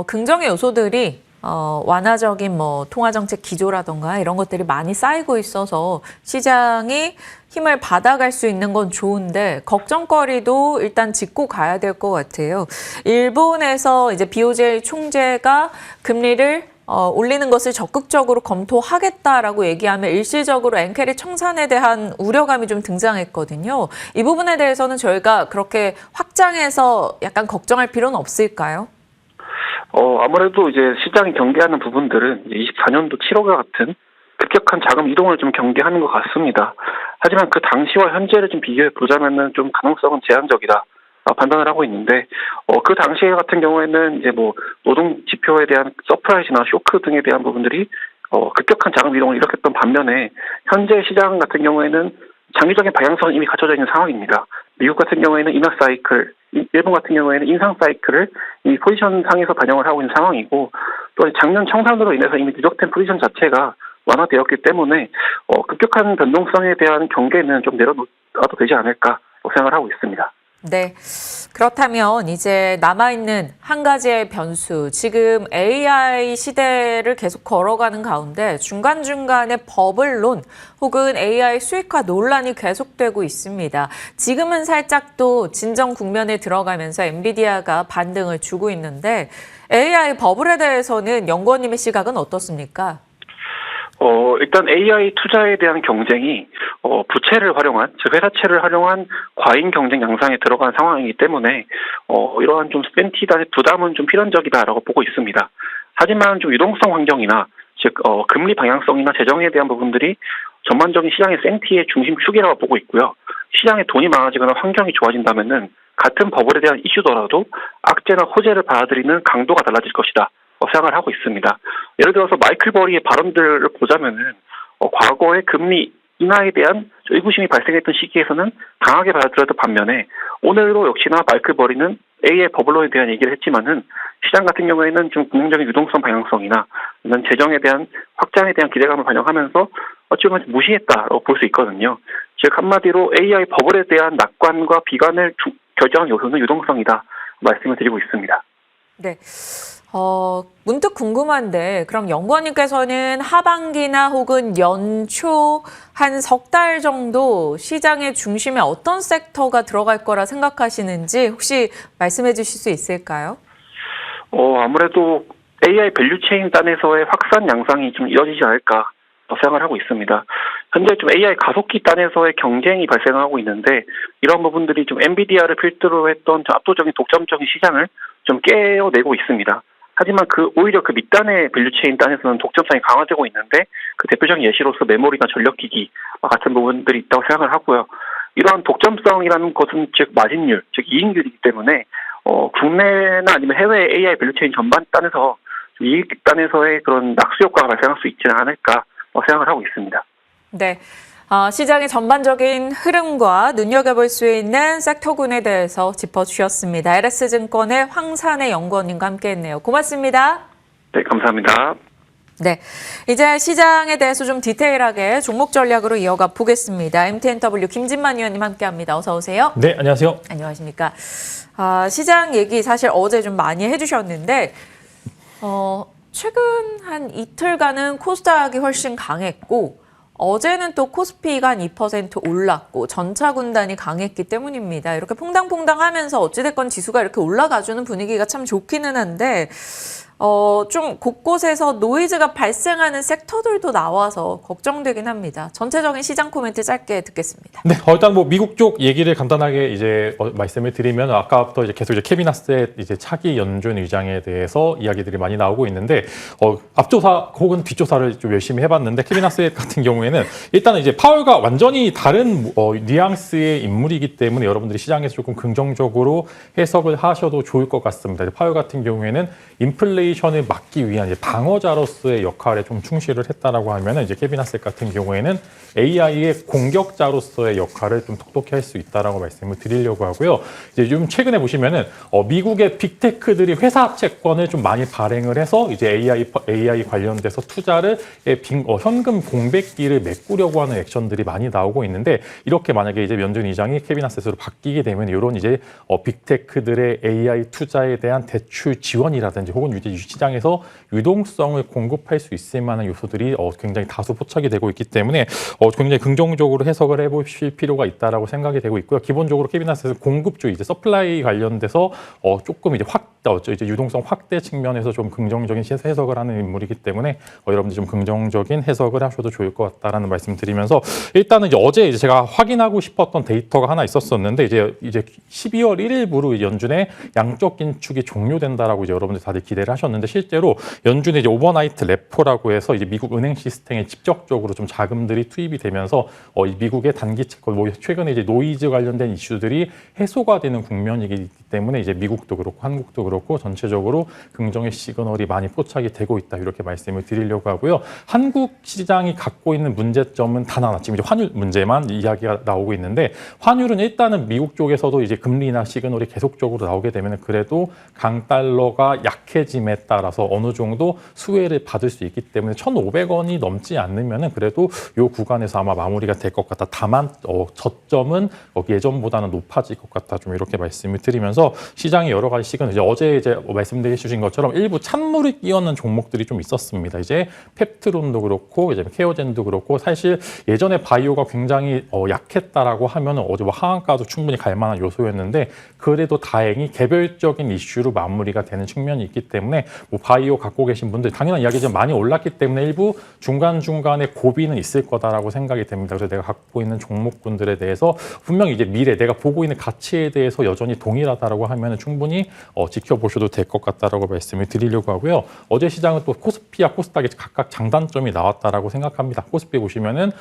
긍정의 요소들이 완화적인 통화정책 기조라던가 이런 것들이 많이 쌓이고 있어서 시장이 힘을 받아갈 수 있는 건 좋은데 걱정거리도 일단 짚고 가야 될 것 같아요. 일본에서 이제 BOJ 총재가 금리를 올리는 것을 적극적으로 검토하겠다라고 얘기하면 일시적으로 엔캐리 청산에 대한 우려감이 좀 등장했거든요. 이 부분에 대해서는 저희가 그렇게 확장해서 약간 걱정할 필요는 없을까요? 아무래도 이제 시장이 경계하는 부분들은 24년도 7월과 같은 급격한 자금 이동을 좀 경계하는 것 같습니다. 하지만 그 당시와 현재를 좀 비교해 보자면은 좀 가능성은 제한적이다 판단을 하고 있는데, 그 당시에 같은 경우에는 이제 뭐 노동 지표에 대한 서프라이즈나 쇼크 등에 대한 부분들이 급격한 자금 이동을 일으켰던 반면에 현재 시장 같은 경우에는 장기적인 방향성은 이미 갖춰져 있는 상황입니다. 미국 같은 경우에는 인하 사이클, 일본 같은 경우에는 인상 사이클을 이미 포지션 상에서 반영을 하고 있는 상황이고, 또 작년 청산으로 인해서 이미 누적된 포지션 자체가 완화되었기 때문에 급격한 변동성에 대한 경계는 좀 내려놓아도 되지 않을까 생각을 하고 있습니다. 네. 그렇다면 이제 남아있는 한 가지의 변수, 지금 AI 시대를 계속 걸어가는 가운데 중간중간에 버블론 혹은 AI 수익화 논란이 계속되고 있습니다. 지금은 살짝 또 진정 국면에 들어가면서 엔비디아가 반등을 주고 있는데 AI 버블에 대해서는 연구원님의 시각은 어떻습니까? 일단 AI 투자에 대한 경쟁이 부채를 활용한, 즉 회사채를 활용한 과잉 경쟁 양상에 들어간 상황이기 때문에 이러한 좀 센티단의 부담은 좀 필연적이다라고 보고 있습니다. 하지만 좀 유동성 환경이나 즉 금리 방향성이나 재정에 대한 부분들이 전반적인 시장의 센티의 중심축이라고 보고 있고요. 시장에 돈이 많아지거나 환경이 좋아진다면은 같은 버블에 대한 이슈더라도 악재나 호재를 받아들이는 강도가 달라질 것이다 생각을 하고 있습니다. 예를 들어서 마이클 버리의 발언들을 보자면은 과거의 금리 인하에 대한 의구심이 발생했던 시기에서는 강하게 받아들였던 반면에 오늘도 역시나 마이클 버리는 A의 버블론에 대한 얘기를 했지만은 시장 같은 경우에는 좀 긍정적인 유동성 방향성이나 이런 재정에 대한 확장에 대한 기대감을 반영하면서 어찌 보면 무시했다라고 볼 수 있거든요. 즉 한마디로 AI 버블에 대한 낙관과 비관을 결정한 요소는 유동성이다 말씀을 드리고 있습니다. 네. 문득 궁금한데 그럼 연구원님께서는 하반기나 혹은 연초 한 석 달 정도 시장의 중심에 어떤 섹터가 들어갈 거라 생각하시는지 혹시 말씀해 주실 수 있을까요? 아무래도 AI 밸류체인 단에서의 확산 양상이 좀 이어지지 않을까 생각을 하고 있습니다. 현재 좀 AI 가속기 단에서의 경쟁이 발생하고 있는데 이런 부분들이 좀 엔비디아를 필두로 했던 압도적인 독점적인 시장을 좀 깨어내고 있습니다. 하지만 오히려 그 밑단의 밸류체인 단에서는 독점성이 강화되고 있는데 그 대표적인 예시로서 메모리나 전력기기 같은 부분들이 있다고 생각을 하고요. 이러한 독점성이라는 것은 즉 마진율, 즉 이익률이기 때문에 국내나 아니면 해외 AI 밸류체인 전반 단에서 이익 단에서의 그런 낙수 효과가 발생할 수 있지는 않을까 생각을 하고 있습니다. 네. 시장의 전반적인 흐름과 눈여겨볼 수 있는 섹터군에 대해서 짚어주셨습니다. LS증권의 황산의 연구원님과 함께했네요. 고맙습니다. 네, 감사합니다. 네, 이제 시장에 대해서 좀 디테일하게 종목 전략으로 이어가 보겠습니다. MTNW 김진만 위원님 함께합니다. 어서 오세요. 네, 안녕하세요. 안녕하십니까. 시장 얘기 사실 어제 좀 많이 해주셨는데 최근 한 이틀간은 코스닥이 훨씬 강했고 어제는 또 코스피가 한 2% 올랐고 전차 군단이 강했기 때문입니다. 이렇게 퐁당퐁당 하면서 어찌됐건 지수가 이렇게 올라가주는 분위기가 참 좋기는 한데 좀 곳곳에서 노이즈가 발생하는 섹터들도 나와서 걱정되긴 합니다. 전체적인 시장 코멘트 짧게 듣겠습니다. 네, 일단 뭐 미국 쪽 얘기를 간단하게 이제 말씀을 드리면 아까부터 이제 계속 이제 케빈 하셋 이제 차기 연준 의장에 대해서 이야기들이 많이 나오고 있는데 앞조사 혹은 뒷조사를 좀 열심히 해봤는데 케빈 하셋 같은 경우에는 일단은 이제 파월과 완전히 다른 뉘앙스의 인물이기 때문에 여러분들이 시장에서 조금 긍정적으로 해석을 하셔도 좋을 것 같습니다. 파월 같은 경우에는 인플레이션을 막기 위한 이제 방어자로서의 역할에 좀 충실을 했다라고 하면은 이제 케빈 하셋 같은 경우에는 AI의 공격자로서의 역할을 좀 톡톡히 할 수 있다라고 말씀을 드리려고 하고요. 이제 좀 최근에 보시면은 미국의 빅테크들이 회사 채권을 좀 많이 발행을 해서 이제 AI 관련돼서 투자를 현금 공백기를 메꾸려고 하는 액션들이 많이 나오고 있는데 이렇게 만약에 이제 연준 의장이 케빈 하셋으로 바뀌게 되면 이런 이제 빅테크들의 AI 투자에 대한 대출 지원이라든지 혹은 이제 시장에서 유동성을 공급할 수 있을 만한 요소들이 굉장히 다수 포착이 되고 있기 때문에 굉장히 긍정적으로 해석을 해보실 필요가 있다라고 생각이 되고 있고요. 기본적으로 케빈 하셋은 공급주 이제 서플라이 관련돼서 조금 이제 이제 유동성 확대 측면에서 좀 긍정적인 해석을 하는 인물이기 때문에 여러분들 좀 긍정적인 해석을 하셔도 좋을 것 같다라는 말씀드리면서 일단은 이제 제가 확인하고 싶었던 데이터가 하나 있었었는데 이제 12월 1일부로 연준의 양적 긴축이 종료된다라고 이제 여러분들 다들 기대를 하셨는데 실제로 연준의 이제 오버나이트 레포라고 해서 이제 미국 은행 시스템에 직접적으로 좀 자금들이 투입이 되면서 이 미국의 단기 채권 최근에 이제 노이즈 관련된 이슈들이 해소가 되는 국면이기 때문에 이제 미국도 그렇고 한국도 그렇고 전체적으로 긍정의 시그널이 많이 포착이 되고 있다 이렇게 말씀을 드리려고 하고요. 한국 시장이 갖고 있는 문제점은 단 하나 지금 이제 환율 문제만 이야기가 나오고 있는데 환율은 일단은 미국 쪽에서도 이제 금리나 시그널이 계속적으로 나오게 되면 그래도 강달러가 약해짐에 따라서 어느 정도 수혜를 받을 수 있기 때문에 1,500원이 넘지 않으면은 그래도 이 구간에서 아마 마무리가 될 것 같다. 다만 저점은 예전보다는 높아질 것 같다. 좀 이렇게 말씀을 드리면서 시장의 여러 가지 시그널 어제 말씀드려 주신 것처럼 일부 찬물을 끼얹는 종목들이 좀 있었습니다. 이제 펩트론도 그렇고 이제 케어젠도 그렇고 사실 예전에 바이오가 굉장히 약했다라고 하면은 어제 하한가도 충분히 갈 만한 요소였는데 그래도 다행히 개별적인 이슈로 마무리가 되는 측면이 있기 때문에 바이오 갖고 계신 분들 당연한 이야기지만 많이 올랐기 때문에 일부 중간중간에 고비는 있을 거다라고 생각이 됩니다. 그래서 내가 갖고 있는 종목군들에 대해서 분명히 이제 미래 내가 보고 있는 가치에 대해서 여전히 동일하다라고 하면 충분히 지켜보셔도 될 것 같다라고 말씀을 드리려고 하고요. 어제 시장은 또 코스피와 코스닥이 각각 장단점이 나왔다라고 생각합니다. 코스피 보시면은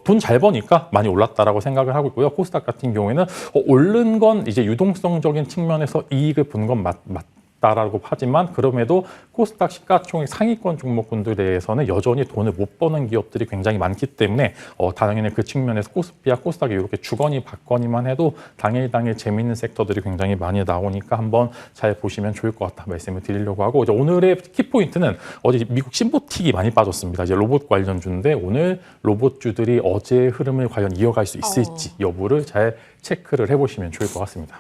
돈 잘 버니까 많이 올랐다라고 생각을 하고 있고요. 코스닥 같은 경우에는 오른 건 이제 유동성적인 측면에서 이익을 본 건 맞다라고 하지만 그럼에도 코스닥 시가총액 상위권 종목군들에 대해서는 여전히 돈을 못 버는 기업들이 굉장히 많기 때문에 당연히 그 측면에서 코스피와 코스닥이 이렇게 주거니 받거니만 해도 당일 재미있는 섹터들이 굉장히 많이 나오니까 한번 잘 보시면 좋을 것 같다 말씀을 드리려고 하고 이제 오늘의 키포인트는 어제 미국 신보틱이 많이 빠졌습니다. 이제 로봇 관련주인데 오늘 로봇주들이 어제의 흐름을 과연 이어갈 수 있을지 여부를 잘 체크를 해보시면 좋을 것 같습니다.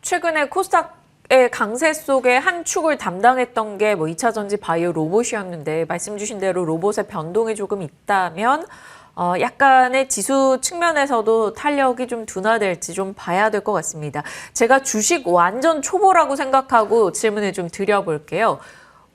최근에 코스닥의 강세 속에 한 축을 담당했던 게 2차 전지 바이오 로봇이었는데 말씀 주신 대로 로봇의 변동이 조금 있다면 약간의 지수 측면에서도 탄력이 좀 둔화될지 좀 봐야 될 것 같습니다. 제가 주식 완전 초보라고 생각하고 질문을 좀 드려볼게요.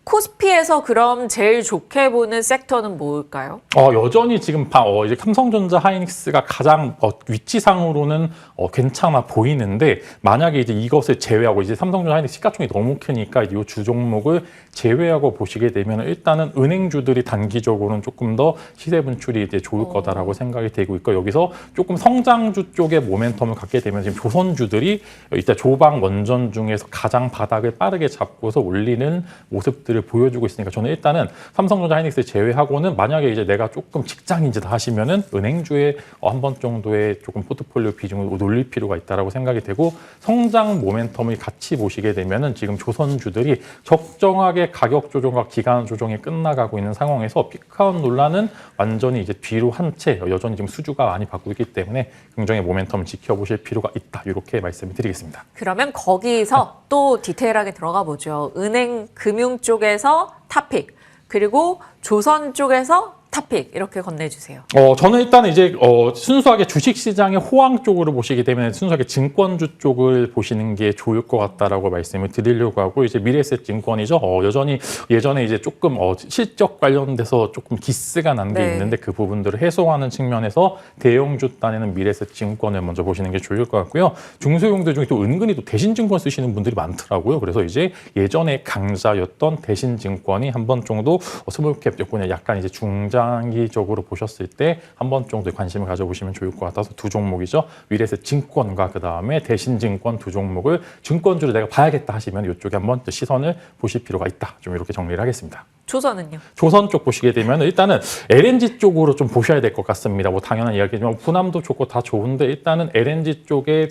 코스피에서 그럼 제일 좋게 보는 섹터는 뭘까요? 여전히 지금 이제 삼성전자 하이닉스가 가장 위치상으로는 괜찮아 보이는데 만약에 이제 이것을 제외하고 이제 삼성전자 하이닉스 시가총이 너무 크니까 이 주 종목을 제외하고 보시게 되면 일단은 은행주들이 단기적으로는 조금 더 시세 분출이 이제 좋을 거다라고 생각이 되고 있고 여기서 조금 성장주 쪽에 모멘텀을 갖게 되면 지금 조선주들이 일단 조방 원전 중에서 가장 바닥을 빠르게 잡고서 올리는 모습들 보여주고 있으니까 저는 일단은 삼성전자 하이닉스 제외하고는 만약에 이제 내가 조금 직장인지다 하시면은 은행주에 한 번 정도의 조금 포트폴리오 비중을 올릴 필요가 있다라고 생각이 되고 성장 모멘텀을 같이 보시게 되면은 지금 조선주들이 적정하게 가격 조정과 기간 조정이 끝나가고 있는 상황에서 피크아웃 논란은 완전히 이제 뒤로 한 채 여전히 지금 수주가 많이 받고 있기 때문에 굉장히 모멘텀을 지켜보실 필요가 있다 이렇게 말씀을 드리겠습니다. 그러면 거기서 또 디테일하게 들어가 보죠. 은행 금융 쪽에서 탑픽 그리고 조선 쪽에서 탑픽 이렇게 건네주세요. 저는 일단 이제 순수하게 주식시장의 호황 쪽으로 보시게 되면 순수하게 증권주 쪽을 보시는 게 좋을 것 같다라고 말씀을 드리려고 하고 이제 미래에셋 증권이죠. 여전히 예전에 이제 조금 실적 관련돼서 조금 기스가 난 게 있는데 그 부분들을 해소하는 측면에서 대형주 단에는 미래에셋 증권을 먼저 보시는 게 좋을 것 같고요. 중소형들 중에 또 은근히 또 대신증권 쓰시는 분들이 많더라고요. 그래서 이제 예전에 강자였던 대신증권이 한 번 정도 스몰캡 요건에 약간 이제 중장기적으로 보셨을 때 한 번 정도 관심을 가져보시면 좋을 것 같아서 두 종목이죠. 미래에셋 증권과 그 다음에 대신증권 두 종목을 증권주를 내가 봐야겠다 하시면 이쪽에 한번 시선을 보실 필요가 있다. 좀 이렇게 정리를 하겠습니다. 조선은요? 조선 쪽 보시게 되면 일단은 LNG 쪽으로 좀 보셔야 될 것 같습니다. 당연한 이야기지만 분함도 좋고 다 좋은데 일단은 LNG 쪽에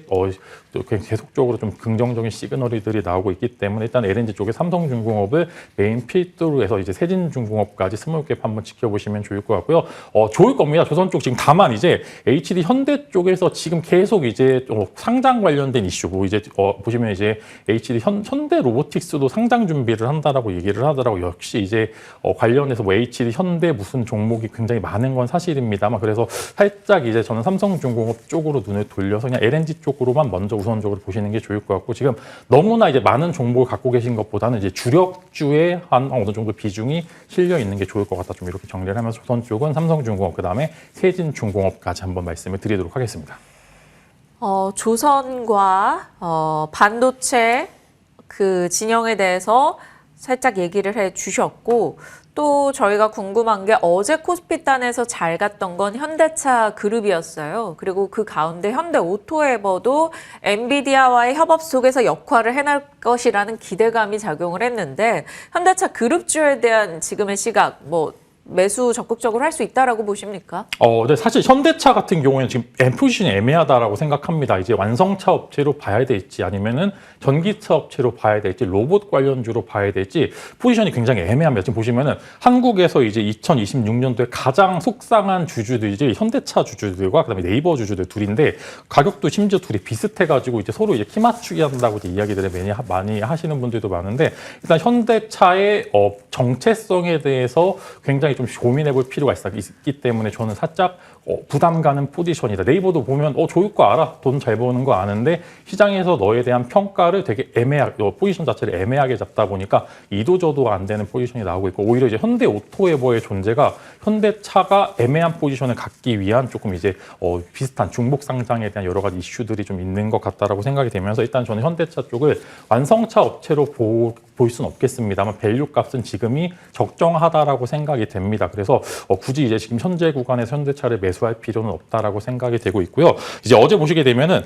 계속적으로 좀 긍정적인 시그널들이 나오고 있기 때문에 일단 LNG 쪽에 삼성중공업을 메인 필두로 해서 이제 세진중공업까지 스몰캡 한번 지켜보시면 좋을 것 같고요. 좋을 겁니다. 조선 쪽 지금 다만 이제 HD 현대 쪽에서 지금 계속 이제 상장 관련된 이슈고 이제 보시면 이제 HD 현대 로보틱스도 상장 준비를 한다라고 얘기를 하더라고. 역시 이제 이제 관련해서 뭐 HD, 현대 무슨 종목이 굉장히 많은 건 사실입니다만 그래서 살짝 이제 저는 삼성중공업 쪽으로 눈을 돌려서 그냥 LNG 쪽으로만 먼저 우선적으로 보시는 게 좋을 것 같고 지금 너무나 이제 많은 정보를 갖고 계신 것보다는 이제 주력주에 한 어느 정도 비중이 실려 있는 게 좋을 것 같다. 좀 이렇게 정리를 하면서 우선 쪽은 삼성중공업 그다음에 세진중공업까지 한번 말씀을 드리도록 하겠습니다. 조선과 반도체 그 진영에 대해서 살짝 얘기를 해 주셨고 또 저희가 궁금한 게 어제 코스피단에서 잘 갔던 건 현대차 그룹이었어요. 그리고 그 가운데 현대오토에버도 엔비디아와의 협업 속에서 역할을 해낼 것이라는 기대감이 작용을 했는데 현대차 그룹주에 대한 지금의 시각 매수 적극적으로 할 수 있다라고 보십니까? 네, 사실 현대차 같은 경우에는 지금 포지션이 애매하다라고 생각합니다. 이제 완성차 업체로 봐야 될지 아니면은 전기차 업체로 봐야 될지 로봇 관련주로 봐야 될지 포지션이 굉장히 애매합니다. 지금 보시면은 한국에서 이제 2026년도에 가장 속상한 주주들이 이제 현대차 주주들과 그다음에 네이버 주주들 둘인데 가격도 심지어 둘이 비슷해가지고 이제 서로 이제 키 맞추기 한다고 이제 이야기들을 많이 하시는 분들도 많은데 일단 현대차의 정체성에 대해서 굉장히 좀 고민해 볼 필요가 있기 때문에 저는 살짝 부담 가는 포지션이다. 네이버도 보면 좋을 거 알아. 돈 잘 버는 거 아는데 시장에서 너에 대한 평가를 되게 애매하게 포지션 자체를 애매하게 잡다 보니까 이도저도 안 되는 포지션이 나오고 있고 오히려 이제 현대오토에버의 존재가 현대차가 애매한 포지션을 갖기 위한 조금 이제 비슷한 중복 상장에 대한 여러 가지 이슈들이 좀 있는 것 같다라고 생각이 되면서 일단 저는 현대차 쪽을 완성차 업체로 볼 수는 없겠습니다만 밸류 값은 지금이 적정하다라고 생각이 됩니다. 그래서 굳이 이제 지금 현재 구간에서 현대차를 매수할 필요는 없다라고 생각이 되고 있고요. 이제 어제 보시게 되면은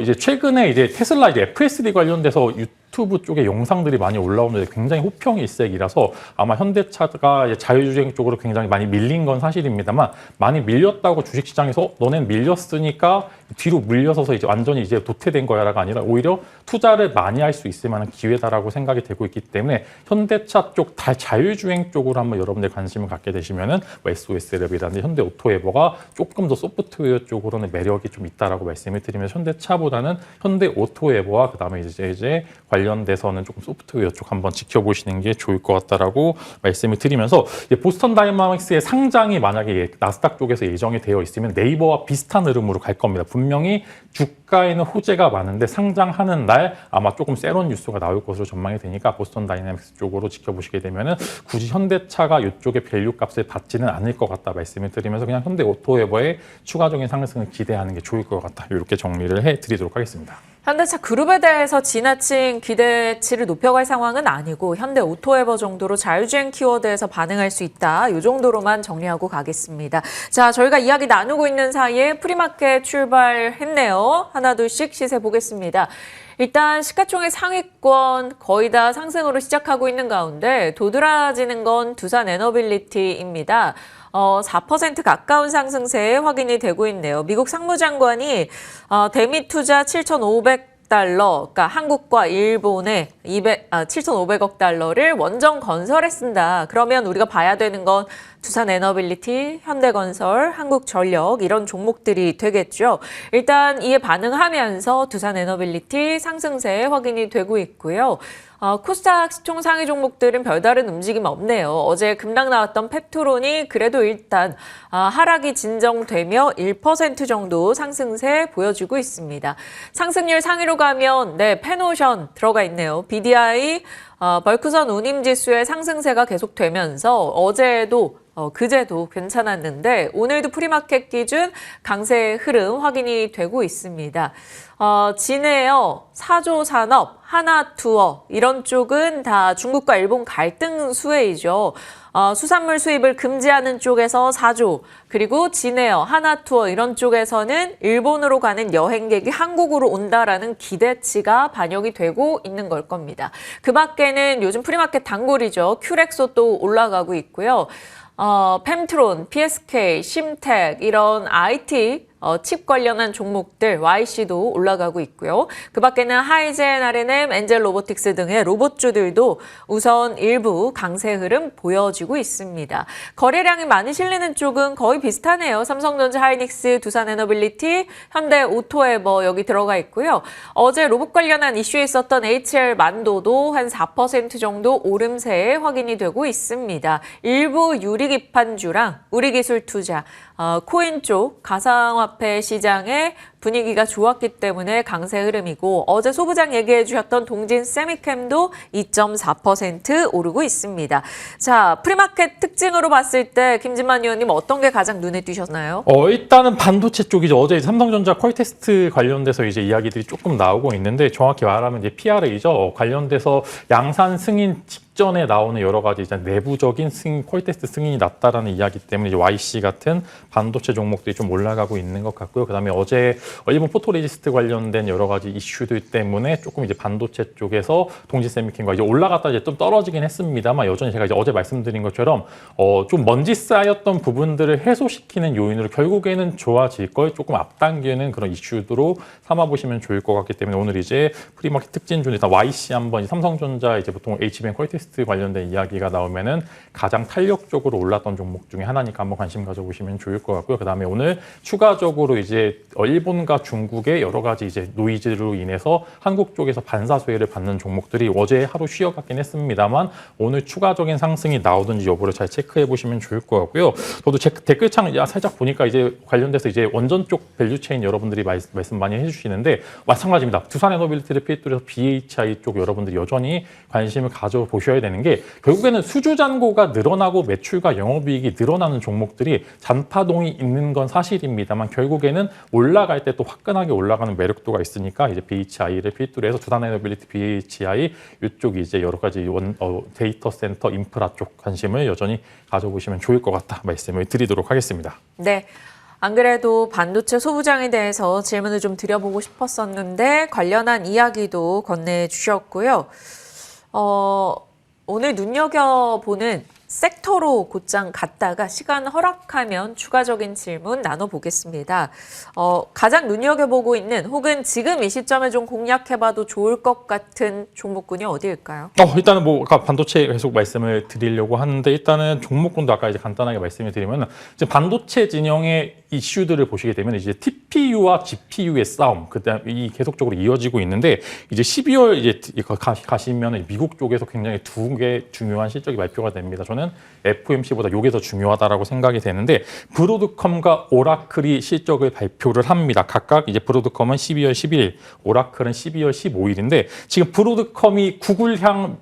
이제 최근에 이제 테슬라 이제 FSD 관련돼서 유튜브 쪽에 영상들이 많이 올라오는데 굉장히 호평이 일색이라서 아마 현대차가 이제 자율주행 쪽으로 굉장히 많이 밀린 건 사실입니다만 많이 밀렸다고 주식시장에서 너넨 밀렸으니까 뒤로 물려서서 이제 완전히 이제 도태된 거야가 아니라 오히려 투자를 많이 할 수 있을 만한 기회다라고 생각이 되고 있기 때문에 현대차 쪽 자율주행 쪽으로 한번 여러분들 관심을 갖게 되시면은 SOS랩이라든지 현대오토에버가 조금 더 소프트웨어 쪽으로는 매력이 좀 있다라고 말씀을 드리면 현대차보다는 현대오토에버와 그다음에 이제 관련돼서는 조금 소프트웨어 쪽 한번 지켜보시는 게 좋을 것 같다라고 말씀을 드리면서 보스턴 다이나믹스의 상장이 만약에 나스닥 쪽에서 예정이 되어 있으면 네이버와 비슷한 흐름으로 갈 겁니다. 분명히 주가에는 호재가 많은데 상장하는 날 아마 조금 세론 뉴스가 나올 것으로 전망이 되니까 보스턴 다이나믹스 쪽으로 지켜보시게 되면은 굳이 현대차가 이쪽에 밸류 값을 받지는 않을 것 같다 말씀을 드리면서 그냥 현대오토에버의 추가적인 상승을 기대하는 게 좋을 것 같다. 이렇게 정리를 해드리도록 하겠습니다. 현대차 그룹에 대해서 지나친 기대치를 높여갈 상황은 아니고 현대오토에버 정도로 자율주행 키워드에서 반응할 수 있다. 이 정도로만 정리하고 가겠습니다. 자, 저희가 이야기 나누고 있는 사이에 프리마켓 출발했네요. 하나 둘씩 시세 보겠습니다. 일단 시가총액 상위권 거의 다 상승으로 시작하고 있는 가운데 도드라지는 건 두산에너빌리티입니다. 4% 가까운 상승세 확인이 되고 있네요. 미국 상무장관이 대미 투자 7,500달러, 그러니까 한국과 일본에 7,500억 달러를 원정 건설에 쓴다. 그러면 우리가 봐야 되는 건 두산에너빌리티, 현대건설, 한국전력 이런 종목들이 되겠죠. 일단 이에 반응하면서 두산에너빌리티 상승세 확인이 되고 있고요. 코스닥 시총 상위 종목들은 별다른 움직임 없네요. 어제 급락 나왔던 펩트론이 그래도 일단 하락이 진정되며 1% 정도 상승세 보여주고 있습니다. 상승률 상위로 가면 페노션 들어가 있네요. BDI 벌크선 운임지수의 상승세가 계속되면서 어제도 그제도 괜찮았는데 오늘도 프리마켓 기준 강세 흐름 확인이 되고 있습니다. 진에어, 사조산업, 하나투어 이런 쪽은 다 중국과 일본 갈등 수혜이죠. 수산물 수입을 금지하는 쪽에서 사조, 그리고 진에어, 하나투어 이런 쪽에서는 일본으로 가는 여행객이 한국으로 온다라는 기대치가 반영이 되고 있는 걸 겁니다. 그 밖에는 요즘 프리마켓 단골이죠. 큐렉소 또 올라가고 있고요. 펜트론, PSK, 심텍 이런 IT 칩 관련한 종목들 YC도 올라가고 있고요. 그 밖에는 하이젠, R&M, 엔젤 로보틱스 등의 로봇주들도 우선 일부 강세 흐름 보여지고 있습니다. 거래량이 많이 실리는 쪽은 거의 비슷하네요. 삼성전자, 하이닉스, 두산에너빌리티, 현대 오토에버 여기 들어가 있고요. 어제 로봇 관련한 이슈에 있었던 HL만도도 한 4% 정도 오름세 확인이 되고 있습니다. 일부 유리기판주랑 우리기술투자, 코인 쪽 가상화폐 시장의 분위기가 좋았기 때문에 강세 흐름이고 어제 소부장 얘기해 주셨던 동진 세미캠도 2.4% 오르고 있습니다. 자, 프리마켓 특징으로 봤을 때 김진만 의원님 어떤 게 가장 눈에 띄셨나요? 일단은 반도체 쪽이죠. 어제 삼성전자 퀄테스트 관련돼서 이제 이야기들이 조금 나오고 있는데 정확히 말하면 이제 PRA죠. 관련돼서 양산 승인 직전에 나오는 여러 가지 이제 내부적인 퀄테스트 승인이 났다라는 이야기 때문에 이제 YC 같은 반도체 종목들이 좀 올라가고 있는 것 같고요. 그다음에 어제 일본 포토레지스트 관련된 여러 가지 이슈들 때문에 조금 이제 반도체 쪽에서 동진세미캠과 이제 올라갔다 이제 좀 떨어지긴 했습니다만 여전히 제가 이제 어제 말씀드린 것처럼 좀 먼지 쌓였던 부분들을 해소시키는 요인으로 결국에는 좋아질 걸 조금 앞당기는 그런 이슈로 삼아보시면 좋을 것 같기 때문에 오늘 이제 프리마켓 특징 중 일단 YC 한번 삼성전자 이제 보통 HBM 퀄테스트 관련된 이야기가 나오면은 가장 탄력적으로 올랐던 종목 중에 하나니까 한번 관심 가져보시면 좋을 것 같고요. 그다음에 오늘 추가적으로 이제 일본과 중국의 여러 가지 이제 노이즈로 인해서 한국 쪽에서 반사 수혜를 받는 종목들이 어제 하루 쉬어갔긴 했습니다만 오늘 추가적인 상승이 나오든지 여부를 잘 체크해 보시면 좋을 것 같고요. 저도 제 댓글창 살짝 보니까 이제 관련돼서 이제 원전 쪽 밸류체인 여러분들이 말씀 많이 해주시는데 마찬가지입니다. 두산에너빌리티를 필두로 해서 BHI 쪽 여러분들이 여전히 관심을 가져보셔야 되는 게 결국에는 수주잔고가 늘어나고 매출과 영업이익이 늘어나는 종목들이 잔파동이 있는 건 사실입니다만 결국에는 올라갈 때 또 화끈하게 올라가는 매력도가 있으니까 이제 BHI를 필두로 해서 두산에너빌리티 BHI 이쪽이 이제 여러 가지 데이터 센터 인프라 쪽 관심을 여전히 가져보시면 좋을 것 같다 말씀을 드리도록 하겠습니다. 네. 안 그래도 반도체 소부장에 대해서 질문을 좀 드려보고 싶었었는데 관련한 이야기도 건네주셨고요. 오늘 눈여겨보는 섹터로 곧장 갔다가 시간 허락하면 추가적인 질문 나눠보겠습니다. 가장 눈여겨보고 있는 혹은 지금 이 시점에 좀 공략해봐도 좋을 것 같은 종목군이 어디일까요? 일단은 뭐 아까 반도체 계속 말씀을 드리려고 하는데 일단은 종목군도 아까 이제 간단하게 말씀을 드리면 이제 반도체 진영의 이슈들을 보시게 되면 이제 TPU와 GPU의 싸움 그다음 이 계속적으로 이어지고 있는데 이제 12월 이제 가시면 미국 쪽에서 굉장히 두 개 중요한 실적이 발표가 됩니다. 저는 FOMC보다 이게 더 중요하다라고 생각이 되는데 브로드컴과 오라클이 실적을 발표를 합니다. 각각 이제 브로드컴은 12월 11일, 오라클은 12월 15일인데 지금 브로드컴이 구글향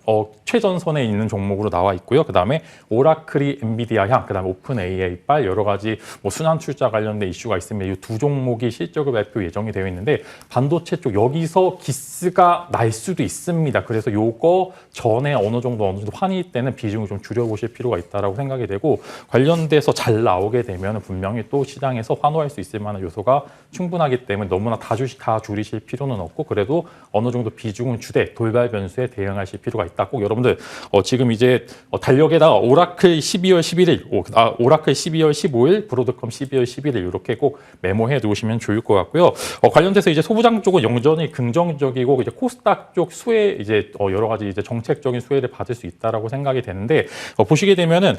최전선에 있는 종목으로 나와 있고요. 그다음에 오라클이 엔비디아향, 그다음에 오픈 AI빨 여러 가지 뭐 순환 출자 관련된 이슈가 있습니다. 이 두 종목이 실적을 발표 예정이 되어 있는데 반도체 쪽 여기서 기스가 날 수도 있습니다. 그래서 요거 전에 어느 정도 환희 때는 비중을 좀 줄여보실 필요가 있다라고 생각이 되고 관련돼서 잘 나오게 되면 분명히 또 시장에서 환호할 수 있을 만한 요소가 충분하기 때문에 너무나 다 줄이실 필요는 없고 그래도 어느 정도 비중은 주되 돌발 변수에 대응하실 필요가 있다. 꼭 여러분들 지금 이제 달력에다가 오라클 12월 11일, 오라클 12월 15일, 브로드컴 12월 11일 이렇게 꼭 메모해 두시면 좋을 것 같고요. 관련돼서 이제 소부장 쪽은 여전히 긍정적이고 이제 코스닥 쪽 수혜 이제 여러 가지 이제 정책적인 수혜를 받을 수 있다라고 생각이 되는데 보시게 되면은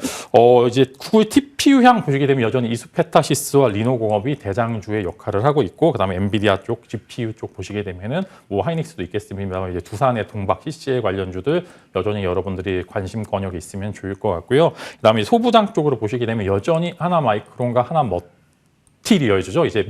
이제 구글 TPU향 보시게 되면 여전히 이수페타시스와 리노공업이 대장주의 역할을 하고 있고 그다음에 엔비디아 쪽 GPU 쪽 보시게 되면은 뭐 하이닉스도 있겠습니다만 이제 두산의 동박 CCL 관련주들 여전히 여러분들이 관심권역이 있으면 좋을 것 같고요. 그다음에 소부장 쪽으로 보시게 되면 여전히 하나마이크론과 머티리얼즈죠. 이제